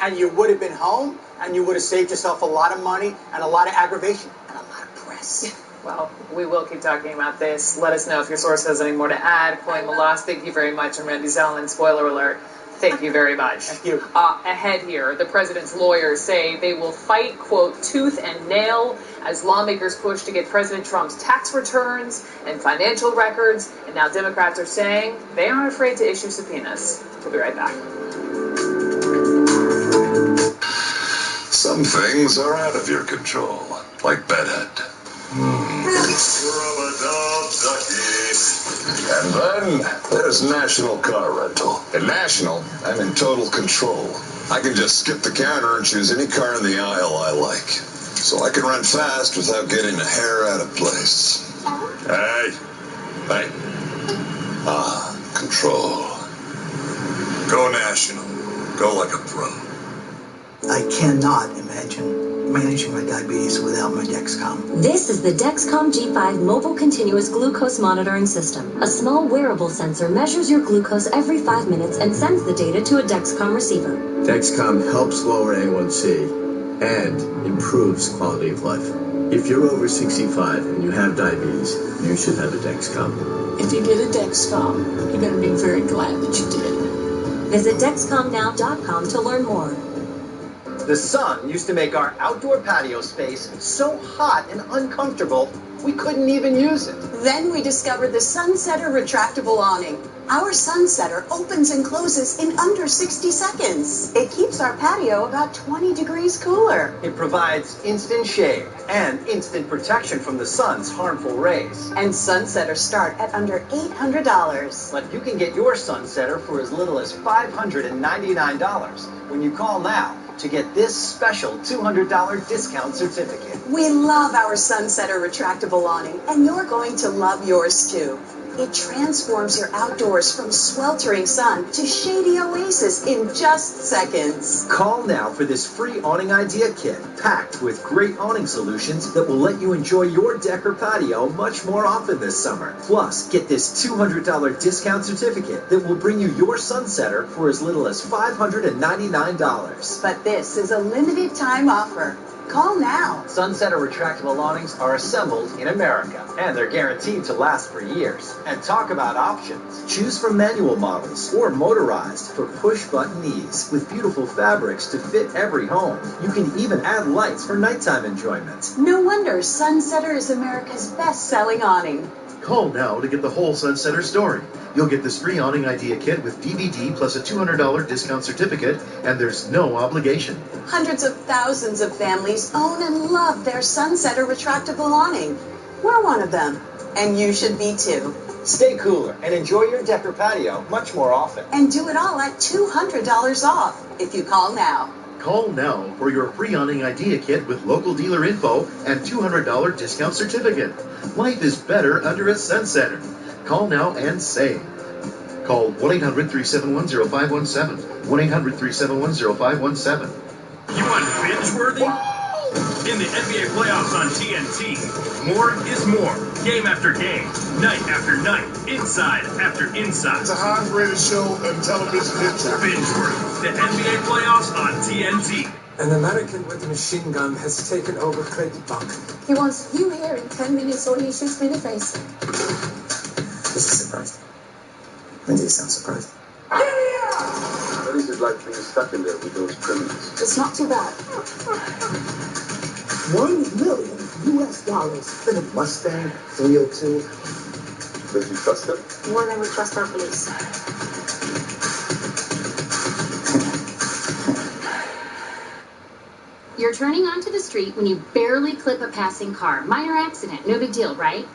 and you would have been home, and you would have saved yourself a lot of money and a lot of aggravation and a lot of press. Well, we will keep talking about this. Let us know if your source has any more to add. Chloe Malas, thank you very much. I'm Randy Zelland. Spoiler alert. Thank you very much. Thank you. Ahead here, the president's lawyers say they will fight, quote, tooth and nail as lawmakers push to get President Trump's tax returns and financial records. And now Democrats are saying they aren't afraid to issue subpoenas. We'll be right back. Some things are out of your control, like bedhead. And then there's National Car Rental. At National, I'm in total control. I can just skip the counter and choose any car in the aisle I like. So I can run fast without getting a hair out of place. Hey. Control. Go national. Go like a pro. I cannot imagine managing my diabetes without my Dexcom. This is the Dexcom G5 Mobile Continuous Glucose Monitoring System. A small wearable sensor measures your glucose every 5 minutes and sends the data to a Dexcom receiver. Dexcom helps lower A1C and improves quality of life. If you're over 65 and you have diabetes, you should have a Dexcom. If you get a Dexcom, you're going to be very glad that you did. Visit DexcomNow.com to learn more. The sun used to make our outdoor patio space so hot and uncomfortable, we couldn't even use it. Then we discovered the Sunsetter retractable awning. Our Sunsetter opens and closes in under 60 seconds. It keeps our patio about 20 degrees cooler. It provides instant shade and instant protection from the sun's harmful rays. And Sunsetters start at under $800. But you can get your Sunsetter for as little as $599 when you call now to get this special $200 discount certificate. We love our Sunsetter retractable awning, and you're going to love yours too. It transforms your outdoors from sweltering sun to shady oasis in just seconds. Call now for this free awning idea kit, packed with great awning solutions that will let you enjoy your deck or patio much more often this summer. Plus, get this $200 discount certificate that will bring you your Sunsetter for as little as $599. But this is a limited time offer. Call now. Sunsetter retractable awnings are assembled in America, and they're guaranteed to last for years. And talk about options. Choose from manual models or motorized for push-button ease with beautiful fabrics to fit every home. You can even add lights for nighttime enjoyment. No wonder Sunsetter is America's best-selling awning. Call now to get the whole Sunsetter story. You'll get this free awning idea kit with DVD plus a $200 discount certificate, and there's no obligation. Hundreds of thousands of families own and love their Sunsetter retractable awning. We're one of them, and you should be too. Stay cooler and enjoy your deck or patio much more often. And do it all at $200 off if you call now. Call now for your free awning idea kit with local dealer info and $200 discount certificate. Life is better under a Sunsetter. Call now and save. Call 1-800-371-0517. 1-800-371-0517. You want binge-worthy? In the NBA playoffs on TNT, more is more. Game after game, night after night, inside after inside. It's the highest-rated show in television history. Binge-worthy. The NBA playoffs on TNT. An American with a machine gun has taken over Clayton Buck. He wants you here in 10 minutes or he shoots me in the face. This is surprised. When do you sound surprised? What is it like being stuck in there with those criminals? It's not too bad. $1 million for the Mustang 302. But you trust them? More than we trust our police. You're turning onto the street when you barely clip a passing car. Minor accident, no big deal, right?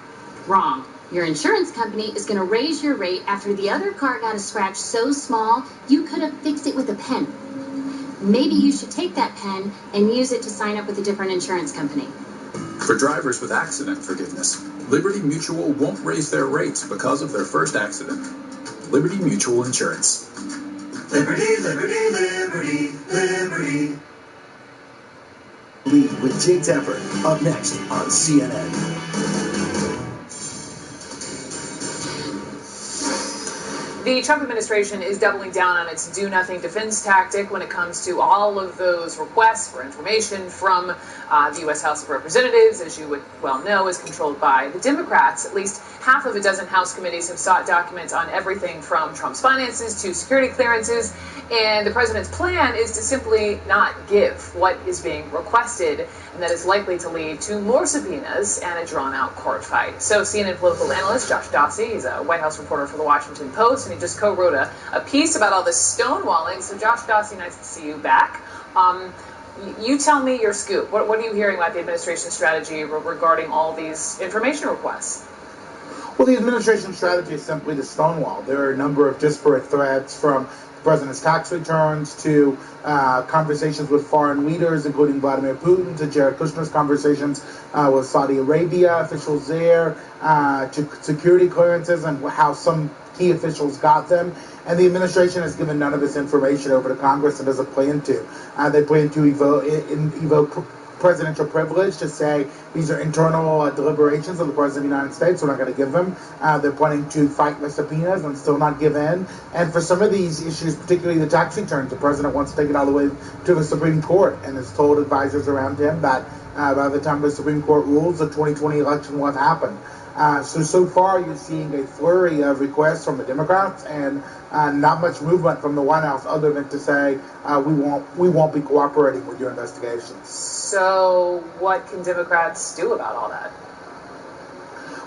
Wrong. Your insurance company is going to raise your rate after the other car got a scratch so small you could have fixed it with a pen. Maybe you should take that pen and use it to sign up with a different insurance company. For drivers with accident forgiveness, Liberty Mutual won't raise their rates because of their first accident. Liberty Mutual Insurance. Liberty, liberty, liberty, liberty. Lead with Jake Tepper, up next on CNN. The Trump administration is doubling down on its do-nothing defense tactic when it comes to all of those requests for information from the U.S. House of Representatives. As you would well know, is controlled by the Democrats. At least half of a dozen House committees have sought documents on everything from Trump's finances to security clearances. And the president's plan is to simply not give what is being requested, and that is likely to lead to more subpoenas and a drawn-out court fight. So CNN political analyst Josh Dawsey, he's a White House reporter for the Washington Post, and he just co-wrote a piece about all this stonewalling. So Josh Dawsey, nice to see you back. You tell me your scoop. What are you hearing about the administration's strategy regarding all these information requests? Well, the administration's strategy is simply to stonewall. There are a number of disparate threats from president's tax returns, to conversations with foreign leaders, including Vladimir Putin, to Jared Kushner's conversations with Saudi Arabia officials there, to security clearances and how some key officials got them. And the administration has given none of this information over to Congress and doesn't plan to. They plan to evoke presidential privilege to say these are internal deliberations of the President of the United States. We're not going to give them. They're planning to fight the subpoenas and still not give in. And for some of these issues, particularly the tax returns, the President wants to take it all the way to the Supreme Court and has told advisors around him that by the time the Supreme Court rules, the 2020 election won't happen. So far, you're seeing a flurry of requests from the Democrats and not much movement from the White House other than to say we won't be cooperating with your investigations. So what can Democrats do about all that?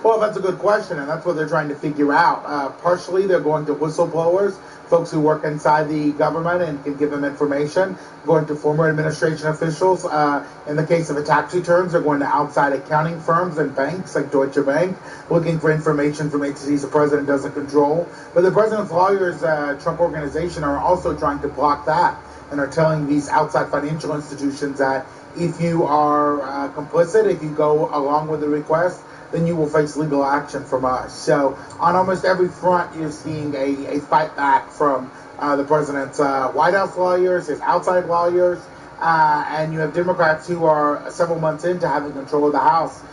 Well, that's a good question, and that's what they're trying to figure out. Partially, they're going to whistleblowers, folks who work inside the government and can give them information, going to former administration officials. In the case of the tax returns, they're going to outside accounting firms and banks like Deutsche Bank, looking for information from agencies the president doesn't control. But the president's lawyers, Trump Organization, are also trying to block that and are telling these outside financial institutions that if you are complicit, if you go along with the request, then you will face legal action from us. So on almost every front, you're seeing a fight back from the president's White House lawyers, his outside lawyers, and you have Democrats who are several months into having control of the House,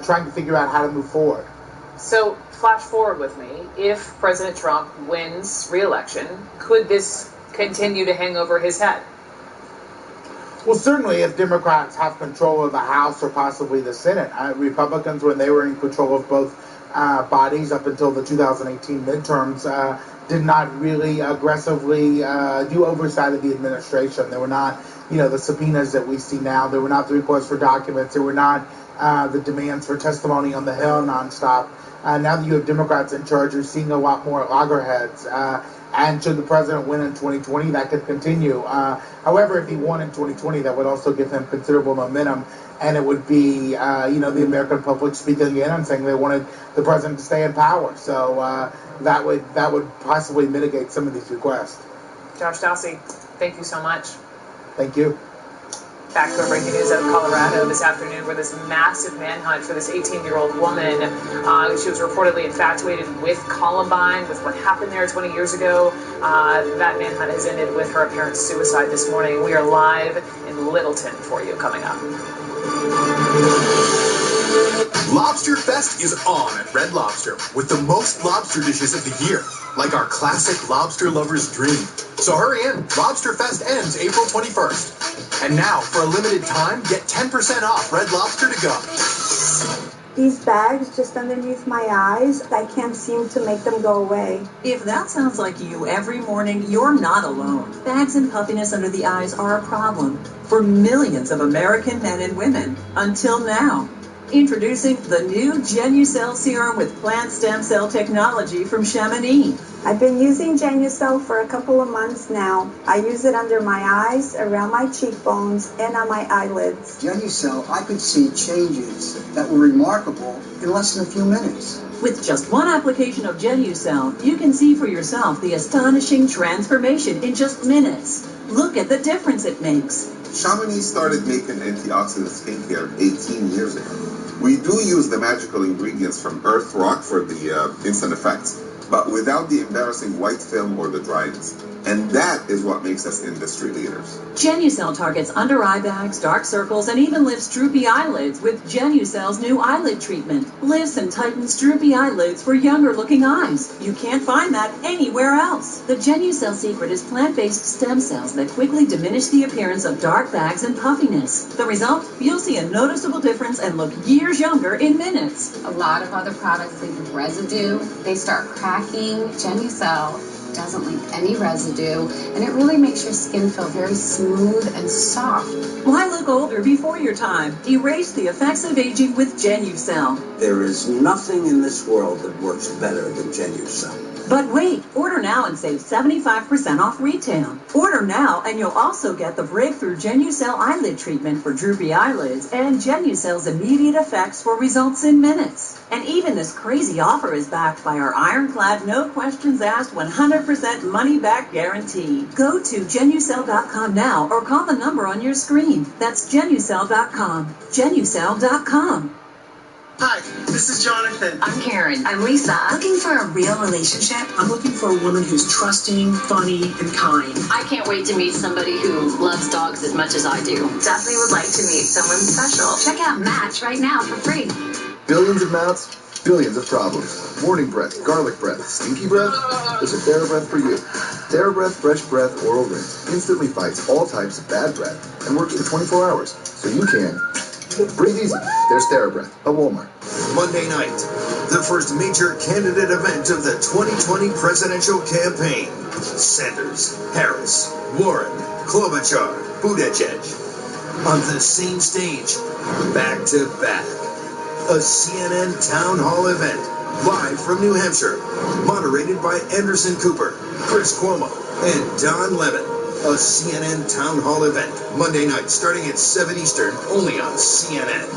trying to figure out how to move forward. So flash forward with me. If President Trump wins re-election, could this continue to hang over his head? Well, certainly if Democrats have control of the House or possibly the Senate. Republicans, when they were in control of both bodies up until the 2018 midterms, did not really aggressively do oversight of the administration. There were not, the subpoenas that we see now. There were not the requests for documents. There were not the demands for testimony on the Hill nonstop. Now that you have Democrats in charge, you're seeing a lot more loggerheads. And should the president win in 2020, that could continue. However, if he won in 2020, that would also give him considerable momentum, and it would be, the American public speaking in and saying they wanted the president to stay in power. So that would possibly mitigate some of these requests. Josh Dowsey, thank you so much. Thank you. Back to our breaking news out of Colorado this afternoon, where this massive manhunt for this 18-year-old woman, she was reportedly infatuated with Columbine, with what happened there 20 years ago. That manhunt has ended with her apparent suicide this morning. We are live in Littleton for you coming up. Lobster Fest is on at Red Lobster with the most lobster dishes of the year, like our classic lobster lover's dream. So hurry in. Lobster Fest ends April 21st. And now, for a limited time, get 10% off Red Lobster to go. These bags just underneath my eyes, I can't seem to make them go away. If that sounds like you every morning, you're not alone. Bags and puffiness under the eyes are a problem for millions of American men and women. Until now. Introducing the new Genucell serum with plant stem cell technology from Chamonix. I've been using Genucell for a couple of months now. I use it under my eyes, around my cheekbones, and on my eyelids. Genucell, I could see changes that were remarkable in less than a few minutes. With just one application of Genucell, you can see for yourself the astonishing transformation in just minutes. Look at the difference it makes. Chamonix started making antioxidant skincare 18 years ago. We do use the magical ingredients from Earth Rock for the instant effects, but without the embarrassing white film or the dryness. And that is what makes us industry leaders. Genucell targets under eye bags, dark circles, and even lifts droopy eyelids with Genucell's new eyelid treatment. Lifts and tightens droopy eyelids for younger-looking eyes. You can't find that anywhere else. The Genucell secret is plant-based stem cells that quickly diminish the appearance of dark bags and puffiness. The result? You'll see a noticeable difference and look years younger in minutes. A lot of other products leave residue. They start cracking. Genucell doesn't leave any residue, and it really makes your skin feel very smooth and soft. Why look older before your time? Erase the effects of aging with Genucell. There is nothing in this world that works better than Genucell. But wait, order now and save 75% off retail. Order now and you'll also get the breakthrough Genucel eyelid treatment for droopy eyelids and Genucel's immediate effects for results in minutes. And even this crazy offer is backed by our ironclad, no questions asked, 100% money-back guarantee. Go to Genucel.com now or call the number on your screen. That's Genucel.com. Genucel.com. Hi, this is Jonathan. I'm Karen. I'm Lisa. Looking for a real relationship? I'm looking for a woman who's trusting, funny, and kind. I can't wait to meet somebody who loves dogs as much as I do. Definitely would like to meet someone special. Check out Match right now for free. Billions of mouths, billions of problems. Morning breath, garlic breath, stinky breath? There's a TheraBreath for you. TheraBreath Fresh Breath Oral Rinse instantly fights all types of bad breath and works for 24 hours, so you can breathe easy. There's TheraBreath, a Walmart. Monday night, the first major candidate event of the 2020 presidential campaign. Sanders, Harris, Warren, Klobuchar, Buttigieg. On the same stage, back to back. A CNN town hall event, live from New Hampshire, moderated by Anderson Cooper, Chris Cuomo, and Don Lemon. A CNN town hall event, Monday night, starting at 7 Eastern, only on CNN.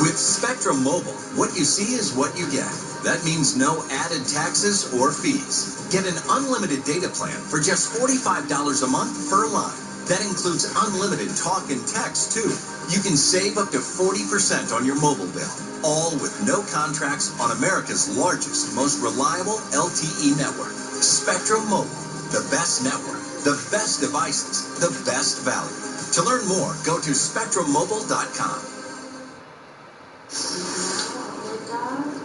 With Spectrum Mobile, what you see is what you get. That means no added taxes or fees. Get an unlimited data plan for just $45 a month per line. That includes unlimited talk and text, too. You can save up to 40% on your mobile bill, all with no contracts on America's largest, most reliable LTE network. Spectrum Mobile, the best network, the best devices, the best value. To learn more, go to spectrummobile.com.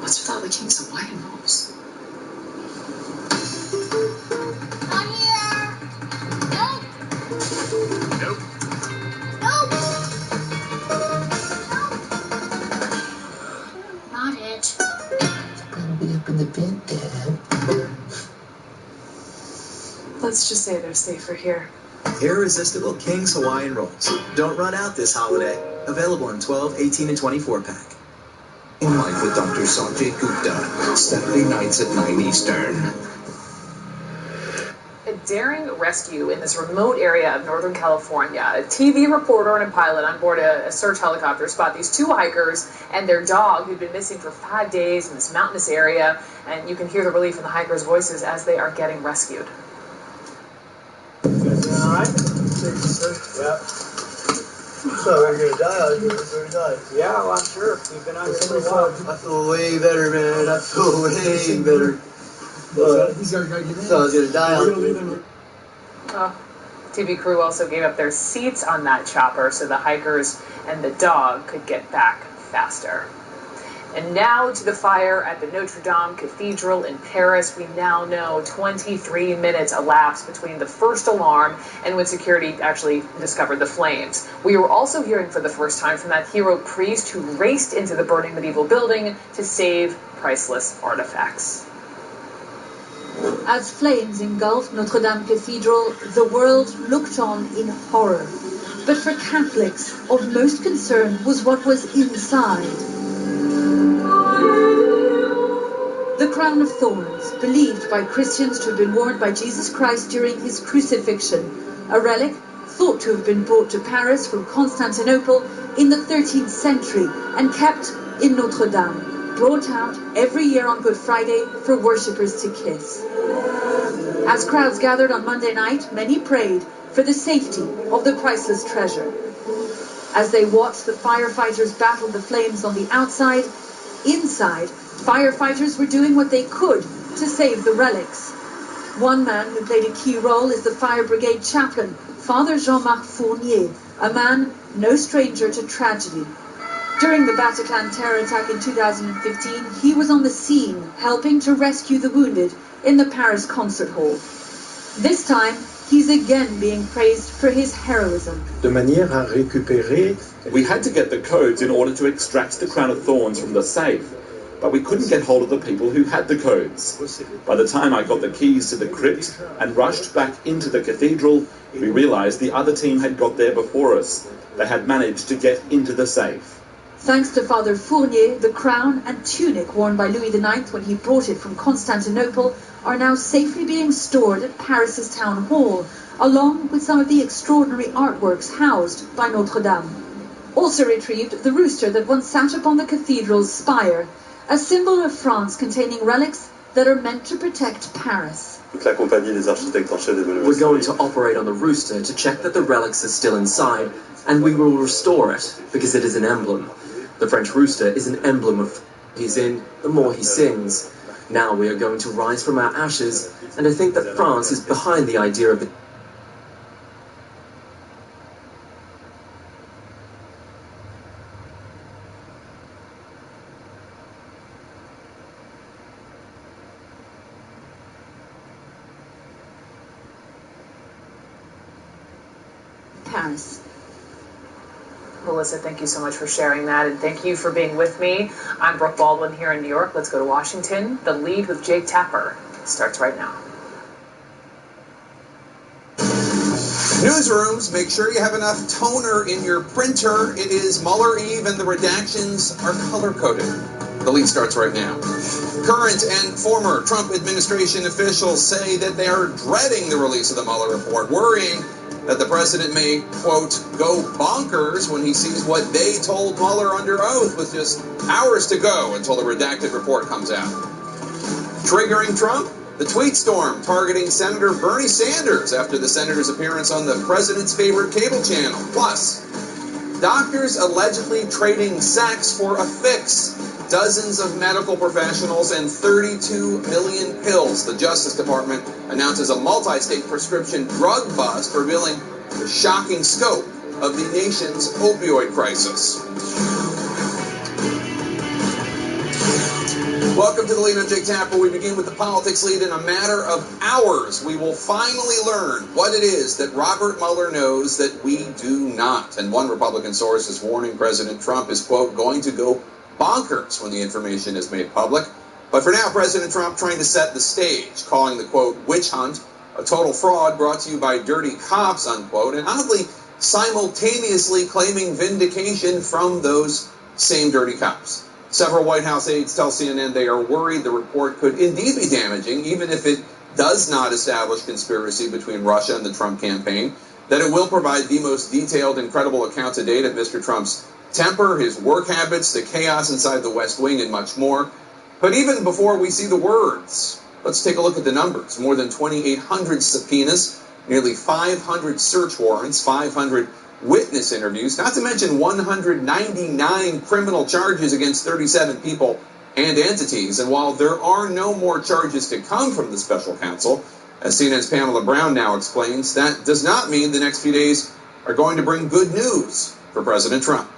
What's with all the King's Hawaiian rolls? Nope. Not it. Gotta be up in the bed, Dad. Let's just say they're safer here. Irresistible King's Hawaiian Rolls. Don't run out this holiday. Available in 12, 18, and 24 pack. In Life with Dr. Sanjay Gupta, Saturday nights at 9 Eastern. A daring rescue in this remote area of Northern California. A TV reporter and a pilot on board a search helicopter spot these two hikers and their dog who'd been missing for 5 days in this mountainous area, and you can hear the relief in the hikers' voices as they are getting rescued. You guys doing all right? Yeah. So we're gonna die out here. We're gonna die. Yeah, well, I'm sure. We've been out here for a while. I feel way better, man. I feel way better. He's gonna go get in. So I was gonna die out here. TV crew also gave up their seats on that chopper so the hikers and the dog could get back faster. And now to the fire at the Notre Dame Cathedral in Paris. We now know 23 minutes elapsed between the first alarm and when security actually discovered the flames. We were also hearing for the first time from that hero priest who raced into the burning medieval building to save priceless artifacts. As flames engulfed Notre Dame Cathedral, the world looked on in horror. But for Catholics, of most concern was what was inside. The crown of thorns, believed by Christians to have been worn by Jesus Christ during his crucifixion, a relic thought to have been brought to Paris from Constantinople in the 13th century and kept in Notre Dame, brought out every year on Good Friday for worshippers to kiss. As crowds gathered on Monday night, many prayed for the safety of the priceless treasure. As they watched the firefighters battle the flames on the outside, inside, firefighters were doing what they could to save the relics. One man who played a key role is the fire brigade chaplain, Father Jean-Marc Fournier, a man no stranger to tragedy. During the Bataclan terror attack in 2015, he was on the scene helping to rescue the wounded in the Paris concert hall. This time, he's again being praised for his heroism. De manière à récupérer. We had to get the codes in order to extract the crown of thorns from the safe, but we couldn't get hold of the people who had the codes. By the time I got the keys to the crypt and rushed back into the cathedral, we realized the other team had got there before us. They had managed to get into the safe. Thanks to Father Fournier, the crown and tunic worn by Louis IX when he brought it from Constantinople are now safely being stored at Paris's town hall, along with some of the extraordinary artworks housed by Notre Dame. Also retrieved the rooster that once sat upon the cathedral's spire, a symbol of France containing relics that are meant to protect Paris. We're going to operate on the rooster to check that the relics are still inside, and we will restore it, because it is an emblem. The French rooster is an emblem of he's in, the more he sings. Now we are going to rise from our ashes, and I think that France is behind the idea of the Paris. Melissa, thank you so much for sharing that, and thank you for being with me. I'm Brooke Baldwin here in New York. Let's go to Washington. The Lead with Jake Tapper starts right now. Newsrooms, make sure you have enough toner in your printer. It is Mueller Eve and the redactions are color-coded. The Lead starts right now. Current and former Trump administration officials say that they are dreading the release of the Mueller report, worrying that the president may, quote, go bonkers when he sees what they told Mueller under oath with just hours to go until the redacted report comes out. Triggering Trump? The tweet storm targeting Senator Bernie Sanders after the senator's appearance on the president's favorite cable channel. Plus, doctors allegedly trading sex for a fix. Dozens of medical professionals and 32 million pills. The Justice Department announces a multi-state prescription drug bust, revealing the shocking scope of the nation's opioid crisis. Welcome to the Lead. I'm Jake Tapper. We begin with the politics lead. In a matter of hours, we will finally learn what it is that Robert Mueller knows that we do not. And one Republican source is warning President Trump is, quote, going to go bonkers when the information is made public. But for now, President Trump trying to set the stage, calling the, quote, witch hunt a total fraud brought to you by dirty cops, unquote, and oddly simultaneously claiming vindication from those same dirty cops. Several White House aides tell CNN they are worried the report could indeed be damaging, even if it does not establish conspiracy between Russia and the Trump campaign, that it will provide the most detailed and credible account to date of Mr. Trump's temper, his work habits, the chaos inside the West Wing, and much more. But even before we see the words, let's take a look at the numbers. More than 2,800 subpoenas, nearly 500 search warrants, 500 witness interviews, not to mention 199 criminal charges against 37 people and entities. And while there are no more charges to come from the special counsel, as CNN's Pamela Brown now explains, that does not mean the next few days are going to bring good news for President Trump.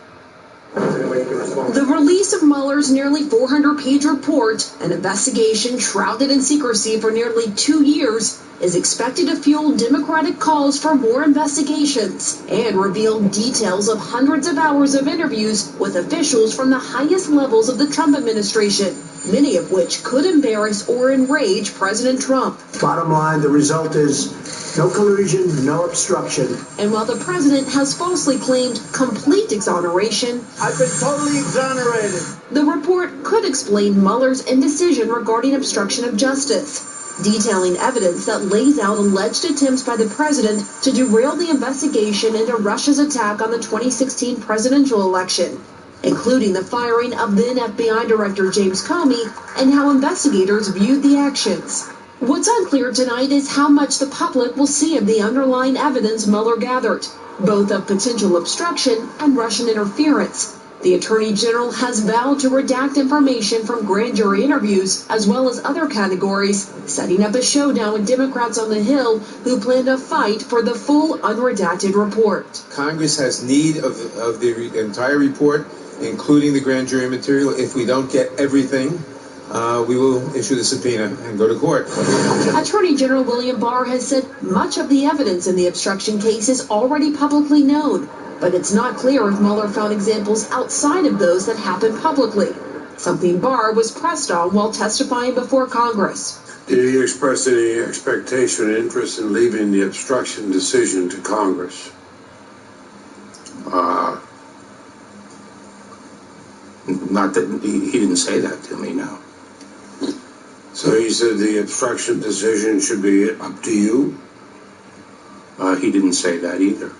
The release of Mueller's nearly 400-page report, an investigation shrouded in secrecy for nearly 2 years, is expected to fuel Democratic calls for more investigations and reveal details of hundreds of hours of interviews with officials from the highest levels of the Trump administration, many of which could embarrass or enrage President Trump. Bottom line, the result is no collusion, no obstruction. And while the president has falsely claimed complete exoneration, I've been totally exonerated. The report could explain Mueller's indecision regarding obstruction of justice, detailing evidence that lays out alleged attempts by the president to derail the investigation into Russia's attack on the 2016 presidential election, including the firing of then FBI Director James Comey and how investigators viewed the actions. What's unclear tonight is how much the public will see of the underlying evidence Mueller gathered, both of potential obstruction and Russian interference. The Attorney General has vowed to redact information from grand jury interviews, as well as other categories, setting up a showdown with Democrats on the Hill who plan to fight for the full unredacted report. Congress has need of the entire report, including the grand jury material. If we don't get everything, we will issue the subpoena and go to court. Attorney General William Barr has said much of the evidence in the obstruction case is already publicly known, but it's not clear if Mueller found examples outside of those that happened publicly, something Barr was pressed on while testifying before Congress. Did he express any expectation or interest in leaving the obstruction decision to Not that he didn't say that to me, no. So he said the obstruction decision should be up to you? He didn't say that either.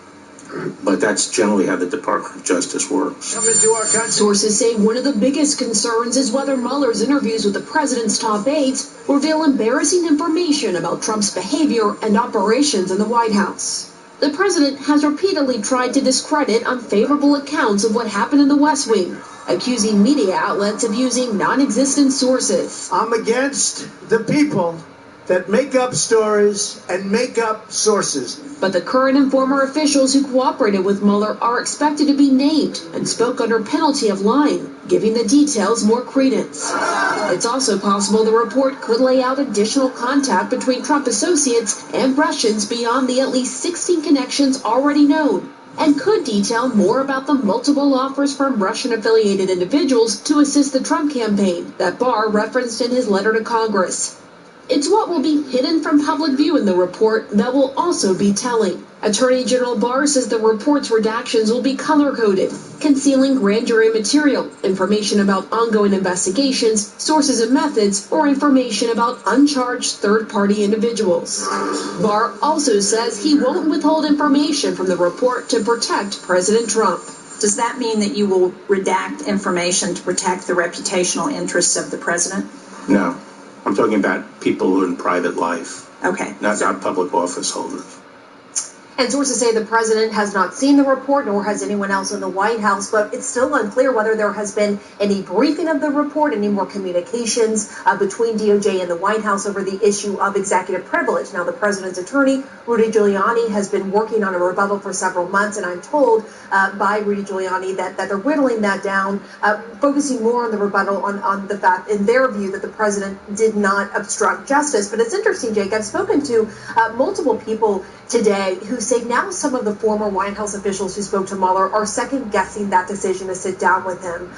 But that's generally how the Department of Justice works. Sources say one of the biggest concerns is whether Mueller's interviews with the president's top aides reveal embarrassing information about Trump's behavior and operations in the White House. The president has repeatedly tried to discredit unfavorable accounts of what happened in the West Wing, accusing media outlets of using non-existent sources. I'm against the people that make up stories and make up sources. But the current and former officials who cooperated with Mueller are expected to be named and spoke under penalty of lying, giving the details more credence. It's also possible the report could lay out additional contact between Trump associates and Russians beyond the at least 16 connections already known, and could detail more about the multiple offers from Russian-affiliated individuals to assist the Trump campaign that Barr referenced in his letter to Congress. It's what will be hidden from public view in the report that will also be telling. Attorney General Barr says the report's redactions will be color-coded, concealing grand jury material, information about ongoing investigations, sources and methods, or information about uncharged third-party individuals. Barr also says he won't withhold information from the report to protect President Trump. Does that mean that you will redact information to protect the reputational interests of the president? No. I'm talking about people in private life. Okay. Not public office holders. And sources say the president has not seen the report, nor has anyone else in the White House, but it's still unclear whether there has been any briefing of the report, any more communications between DOJ and the White House over the issue of executive privilege. Now, the president's attorney, Rudy Giuliani, has been working on a rebuttal for several months, and I'm told by Rudy Giuliani that they're whittling that down, focusing more on the rebuttal on the fact, in their view, that the president did not obstruct justice. But it's interesting, Jake, I've spoken to multiple people today who say now some of the former White House officials who spoke to Mueller are second-guessing that decision to sit down with him.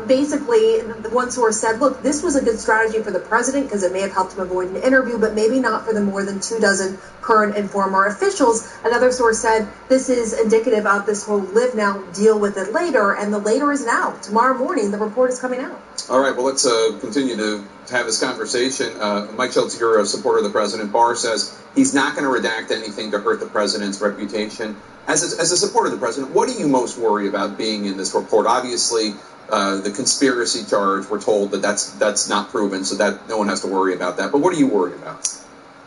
Basically, one source said, look, this was a good strategy for the president because it may have helped him avoid an interview, but maybe not for the more than 24 current and former officials. Another source said this is indicative of this whole live now, deal with it later, and the later is now. Tomorrow morning, the report is coming out. All right, well, let's continue to have this conversation. Mike Schultz, you're a supporter of the president. Barr says he's not going to redact anything to hurt the president's reputation. As a supporter of the president, what do you most worry about being in this report? Obviously, the conspiracy charge, we're told that that's not proven, so that no one has to worry about that. But what are you worried about?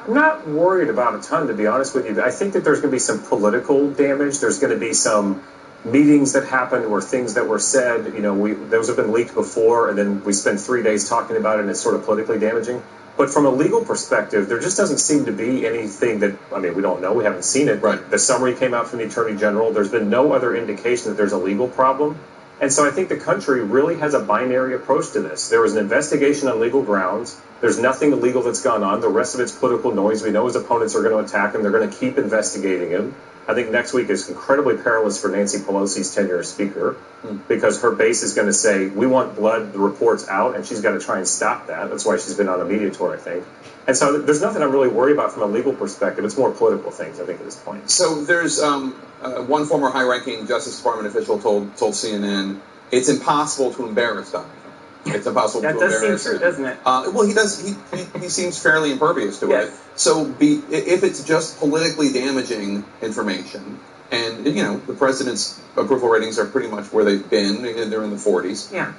I'm not worried about a ton, to be honest with you. I think that there's going to be some political damage. There's going to be some meetings that happened or things that were said. You know, those have been leaked before, and then we spend 3 days talking about it, and it's sort of politically damaging. But from a legal perspective, there just doesn't seem to be anything that, I mean, we don't know. We haven't seen it. Right. The summary came out from the Attorney General. There's been no other indication that there's a legal problem. And so I think the country really has a binary approach to this. There was an investigation on legal grounds. There's nothing illegal that's gone on. The rest of it's political noise. We know his opponents are going to attack him. They're going to keep investigating him. I think next week is incredibly perilous for Nancy Pelosi's tenure as Speaker because her base is going to say, we want blood, the report's out, and she's got to try and stop that. That's why she's been on a media tour, I think. And so there's nothing I'm really worried about from a legal perspective. It's more political things, I think, at this point. So there's one former high-ranking Justice Department official told CNN, it's impossible to embarrass Donald Trump. It's impossible to embarrass him. That does seem true, doesn't it? Well, he does. He seems fairly impervious to it. So if it's just politically damaging information, and you know the president's approval ratings are pretty much where they've been, they're in the 40s. Yeah.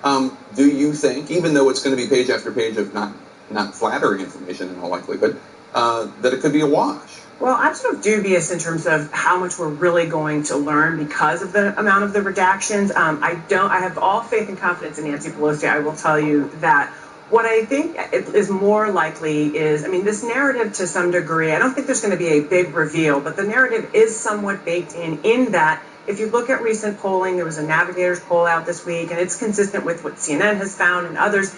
Do you think, even though it's going to be page after page of not flattering information in all likelihood, that it could be a wash? Well, I'm sort of dubious in terms of how much we're really going to learn because of the amount of the redactions. I have all faith and confidence in Nancy Pelosi. I will tell you that. What I think is more likely is, I mean, this narrative to some degree, I don't think there's going to be a big reveal, but the narrative is somewhat baked in that if you look at recent polling, there was a Navigators poll out this week, and it's consistent with what CNN has found and others.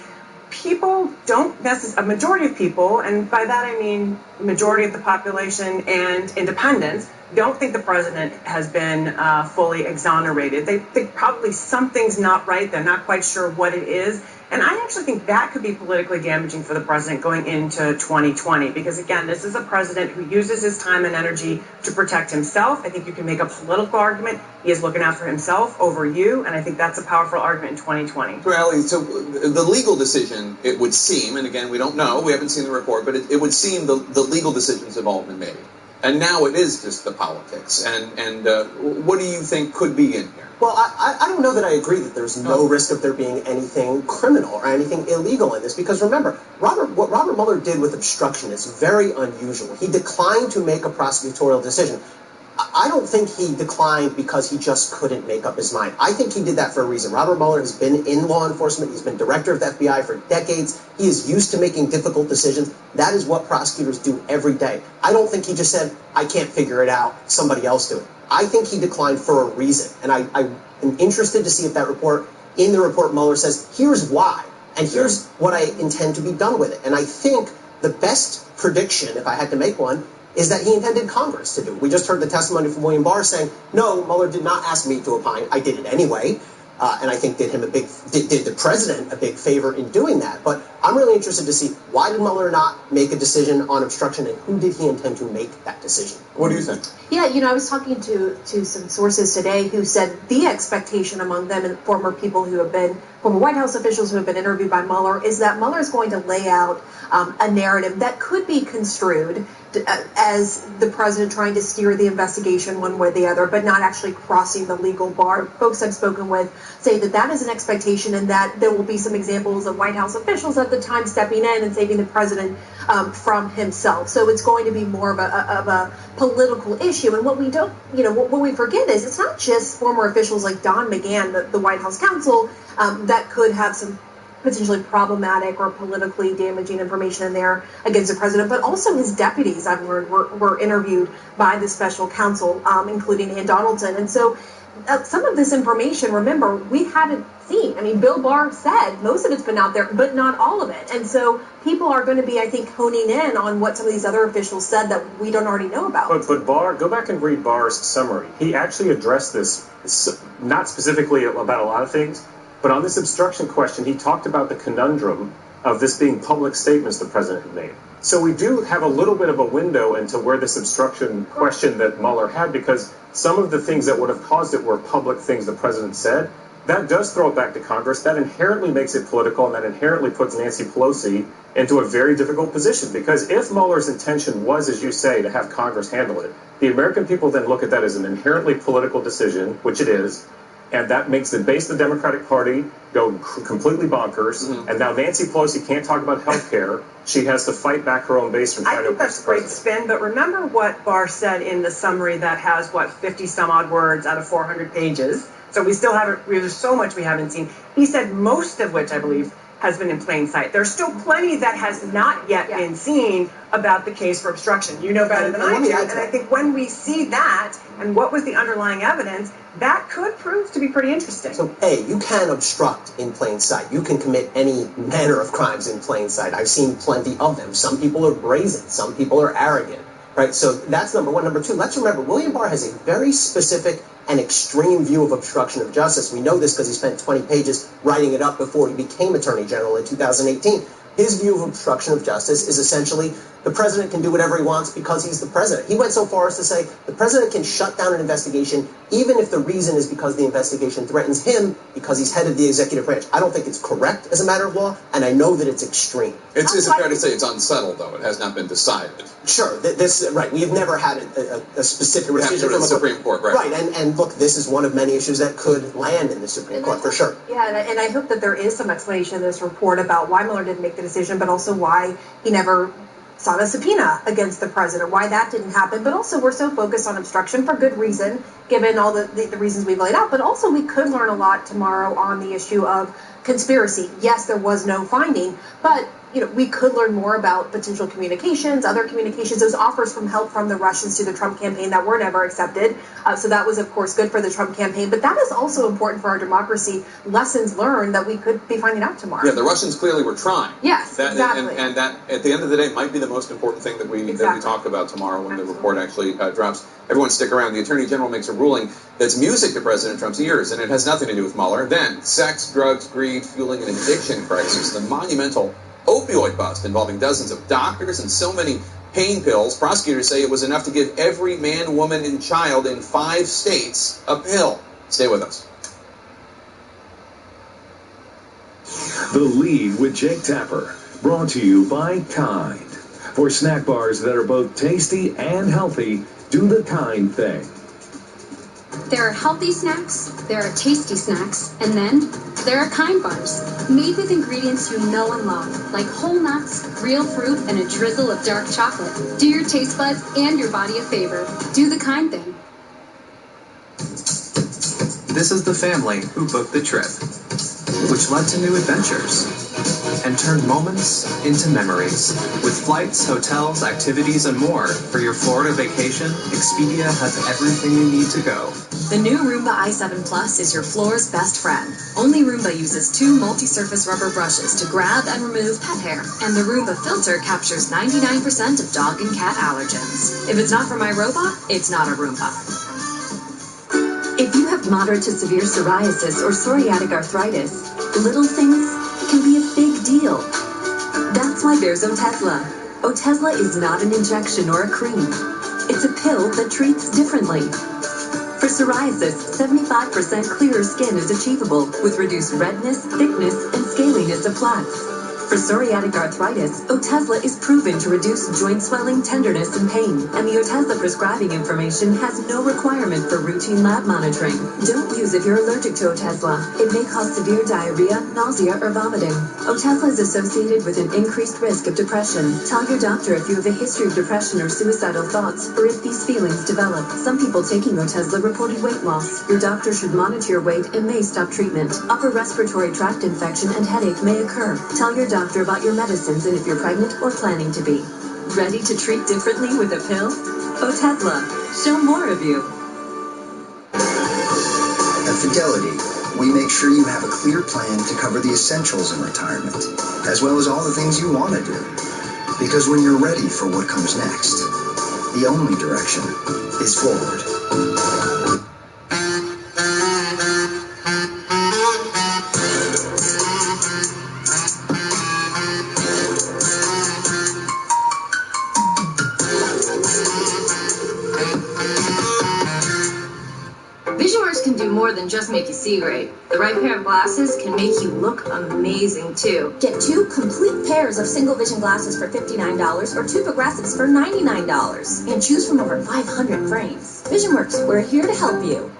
People don't necessarily, a majority of people, and by that I mean majority of the population and independents, don't think the president has been fully exonerated. They think probably something's not right. They're not quite sure what it is. And I actually think that could be politically damaging for the president going into 2020 because, again, this is a president who uses his time and energy to protect himself. I think you can make a political argument. He is looking out for himself over you, and I think that's a powerful argument in 2020. So the legal decision, it would seem, and again, we don't know, we haven't seen the report, but it would seem the legal decisions have all been made. And now it is just the politics. And what do you think could be in here? Well, I don't know that I agree that there's no risk of there being anything criminal or anything illegal in this, because remember, what Robert Mueller did with obstruction is very unusual. He declined to make a prosecutorial decision. I don't think he declined because he just couldn't make up his mind. I think he did that for a reason. Robert Mueller has been in law enforcement. He's been director of the FBI for decades. He is used to making difficult decisions. That is what prosecutors do every day. I don't think he just said, I can't figure it out, somebody else do it. I think he declined for a reason. And I am interested to see if that report, in the report, Mueller says, here's why, and here's what I intend to be done with it. And I think the best prediction, if I had to make one, is that he intended Congress to do it. We just heard the testimony from William Barr saying, no, Mueller did not ask me to opine. I did it anyway. And I think did the president a big favor in doing that. But I'm really interested to see, why did Mueller not make a decision on obstruction, and who did he intend to make that decision? What do you think? Yeah, I was talking to some sources today who said the expectation among them and former White House officials who have been interviewed by Mueller is that Mueller is going to lay out a narrative that could be construed as the president trying to steer the investigation one way or the other, but not actually crossing the legal bar. Folks I've spoken with say that is an expectation, and that there will be some examples of White House officials at the time stepping in and saving the president from himself. So it's going to be more of a political issue. And what we don't, what we forget is it's not just former officials like Don McGahn, the White House counsel, that could have some potentially problematic or politically damaging information in there against the president, but also his deputies, I've learned, were interviewed by the special counsel, including Ann Donaldson. And so some of this information, remember, we haven't seen. I mean, Bill Barr said most of it's been out there, but not all of it. And so people are going to be, I think, honing in on what some of these other officials said that we don't already know about. But Barr, go back and read Barr's summary. He actually addressed this, not specifically about a lot of things, but on this obstruction question, he talked about the conundrum of this being public statements the president had made. So we do have a little bit of a window into where this obstruction question that Mueller had, because some of the things that would have caused it were public things the president said. That does throw it back to Congress. That inherently makes it political, and that inherently puts Nancy Pelosi into a very difficult position. Because if Mueller's intention was, as you say, to have Congress handle it, the American people then look at that as an inherently political decision, which it is, and that makes the base of the Democratic Party go completely bonkers. Mm-hmm. And now Nancy Pelosi can't talk about health care. She has to fight back her own base from trying to oppress the president. That's a great spin, but remember what Barr said in the summary that has, 50-some-odd words out of 400 pages. So we still haven't, there's so much we haven't seen. He said most of which, I believe, has been in plain sight. There's still plenty that has not yet been seen about the case for obstruction. You know better than I do. And I think when we see that and what was the underlying evidence, that could prove to be pretty interesting. So, A, you can obstruct in plain sight. You can commit any manner of crimes in plain sight. I've seen plenty of them. Some people are brazen. Some people are arrogant. Right? So that's number one. Number two, let's remember, William Barr has a very specific and extreme view of obstruction of justice. We know this because he spent 20 pages writing it up before he became Attorney General in 2018. His view of obstruction of justice is essentially the president can do whatever he wants because he's the president. He went so far as to say the president can shut down an investigation even if the reason is because the investigation threatens him because he's head of the executive branch. I don't think it's correct as a matter of law, and I know that it's extreme. Is it fair to say it's unsettled, though? It has not been decided. Sure. Right. We've never had a specific decision from the Supreme Court. Right. Right. And look, this is one of many issues that could land in the Supreme Court, for sure. Yeah, and I hope that there is some explanation in this report about why Mueller didn't make the decision, but also why he never sought a subpoena against the president, why that didn't happen. But also, we're so focused on obstruction for good reason, given all the reasons we've laid out. But also, we could learn a lot tomorrow on the issue of conspiracy. Yes, there was no finding, but we could learn more about potential communications, other communications, those offers from help from the Russians to the Trump campaign that were never accepted. So that was, of course, good for the Trump campaign. But that is also important for our democracy. Lessons learned that we could be finding out tomorrow. Yeah, the Russians clearly were trying. Yes, exactly. And that, at the end of the day, might be the most important thing that we talk about tomorrow when the report actually drops. Everyone stick around. The Attorney General makes a ruling that's music to President Trump's ears, and it has nothing to do with Mueller. Then, sex, drugs, greed, fueling an addiction crisis. The monumental opioid bust involving dozens of doctors and so many pain pills. Prosecutors say it was enough to give every man, woman, and child in 5 states a pill. Stay with us. The Lead with Jake Tapper, brought to you by Kind. For snack bars that are both tasty and healthy, do the Kind thing. There are healthy snacks, there are tasty snacks, and then there are Kind bars, made with ingredients you know and love, like whole nuts, real fruit, and a drizzle of dark chocolate. Do your taste buds and your body a favor. Do the Kind thing. This is the family who booked the trip, which led to new adventures and turned moments into memories. With flights, hotels, activities, and more for your Florida vacation, Expedia has everything you need to go. The new Roomba i7 Plus is your floor's best friend. Only Roomba uses 2 multi-surface rubber brushes to grab and remove pet hair, and the Roomba filter captures 99% of dog and cat allergens. If it's not for my robot, it's not a Roomba. If you have moderate to severe psoriasis or psoriatic arthritis, little things can be a big deal. That's why there's Otezla. Otezla is not an injection or a cream. It's a pill that treats differently. For psoriasis, 75% clearer skin is achievable with reduced redness, thickness, and scaliness of plaques. For psoriatic arthritis, Otezla is proven to reduce joint swelling, tenderness, and pain, and the Otezla prescribing information has no requirement for routine lab monitoring. Don't use if you're allergic to Otezla. It may cause severe diarrhea, nausea, or vomiting. Otezla is associated with an increased risk of depression. Tell your doctor if you have a history of depression or suicidal thoughts, or if these feelings develop. Some people taking Otezla reported weight loss. Your doctor should monitor your weight and may stop treatment. Upper respiratory tract infection and headache may occur. Tell your doctor about your medicines and if you're pregnant or planning to be. Ready to treat differently with a pill? Otezla. Show more of you. At Fidelity, we make sure you have a clear plan to cover the essentials in retirement, as well as all the things you want to do. Because when you're ready for what comes next, the only direction is forward. VisionWorks can do more than just make you see great. The right pair of glasses can make you look amazing, too. Get 2 complete pairs of single vision glasses for $59 or 2 progressives for $99. And choose from over 500 frames. VisionWorks, we're here to help you.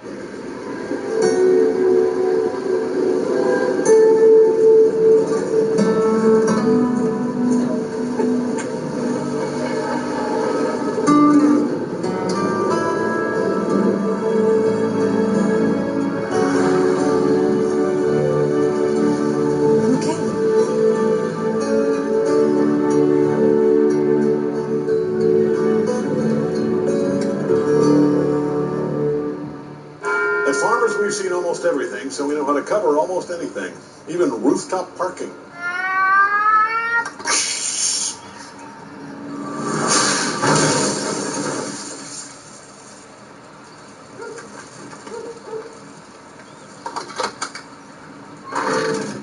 We've seen almost everything, so we know how to cover almost anything, even rooftop parking.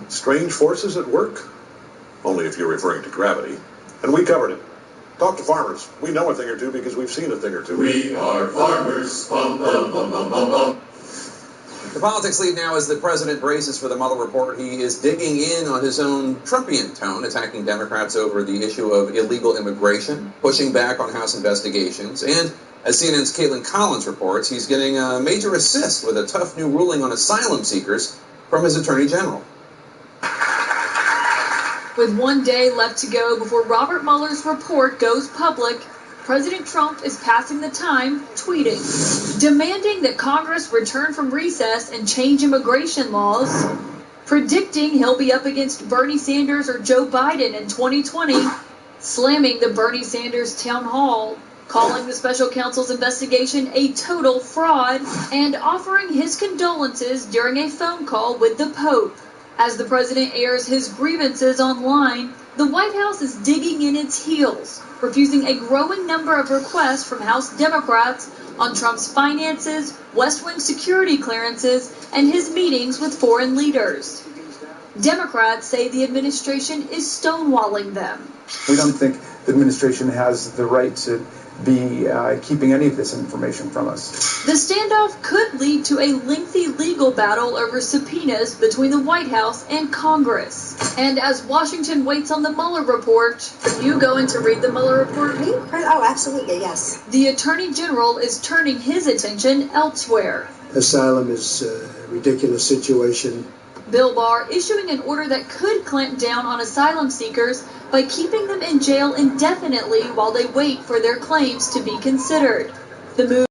Strange forces at work? Only if you're referring to gravity. And we covered it. Talk to farmers. We know a thing or two because we've seen a thing or two. We are farmers. Bum, bum, bum, bum, bum, bum. The politics lead now as the president braces for the Mueller report. He is digging in on his own Trumpian tone, attacking Democrats over the issue of illegal immigration, pushing back on House investigations, and as CNN's Caitlin Collins reports, he's getting a major assist with a tough new ruling on asylum seekers from his attorney general. With 1 day left to go before Robert Mueller's report goes public, President Trump is passing the time tweeting, demanding that Congress return from recess and change immigration laws, predicting he'll be up against Bernie Sanders or Joe Biden in 2020, slamming the Bernie Sanders town hall, calling the special counsel's investigation a total fraud, and offering his condolences during a phone call with the Pope. As the president airs his grievances online, the White House is digging in its heels, refusing a growing number of requests from House Democrats on Trump's finances, West Wing security clearances, and his meetings with foreign leaders. Democrats say the administration is stonewalling them. We don't think the administration has the right to be keeping any of this information from us. The standoff could lead to a lengthy legal battle over subpoenas between the White House and Congress. And as Washington waits on the Mueller report, are you going to read the Mueller report? Me? Oh, absolutely, yes. The Attorney General is turning his attention elsewhere. Asylum is a ridiculous situation. Bill Barr issuing an order that could clamp down on asylum seekers by keeping them in jail indefinitely while they wait for their claims to be considered. The move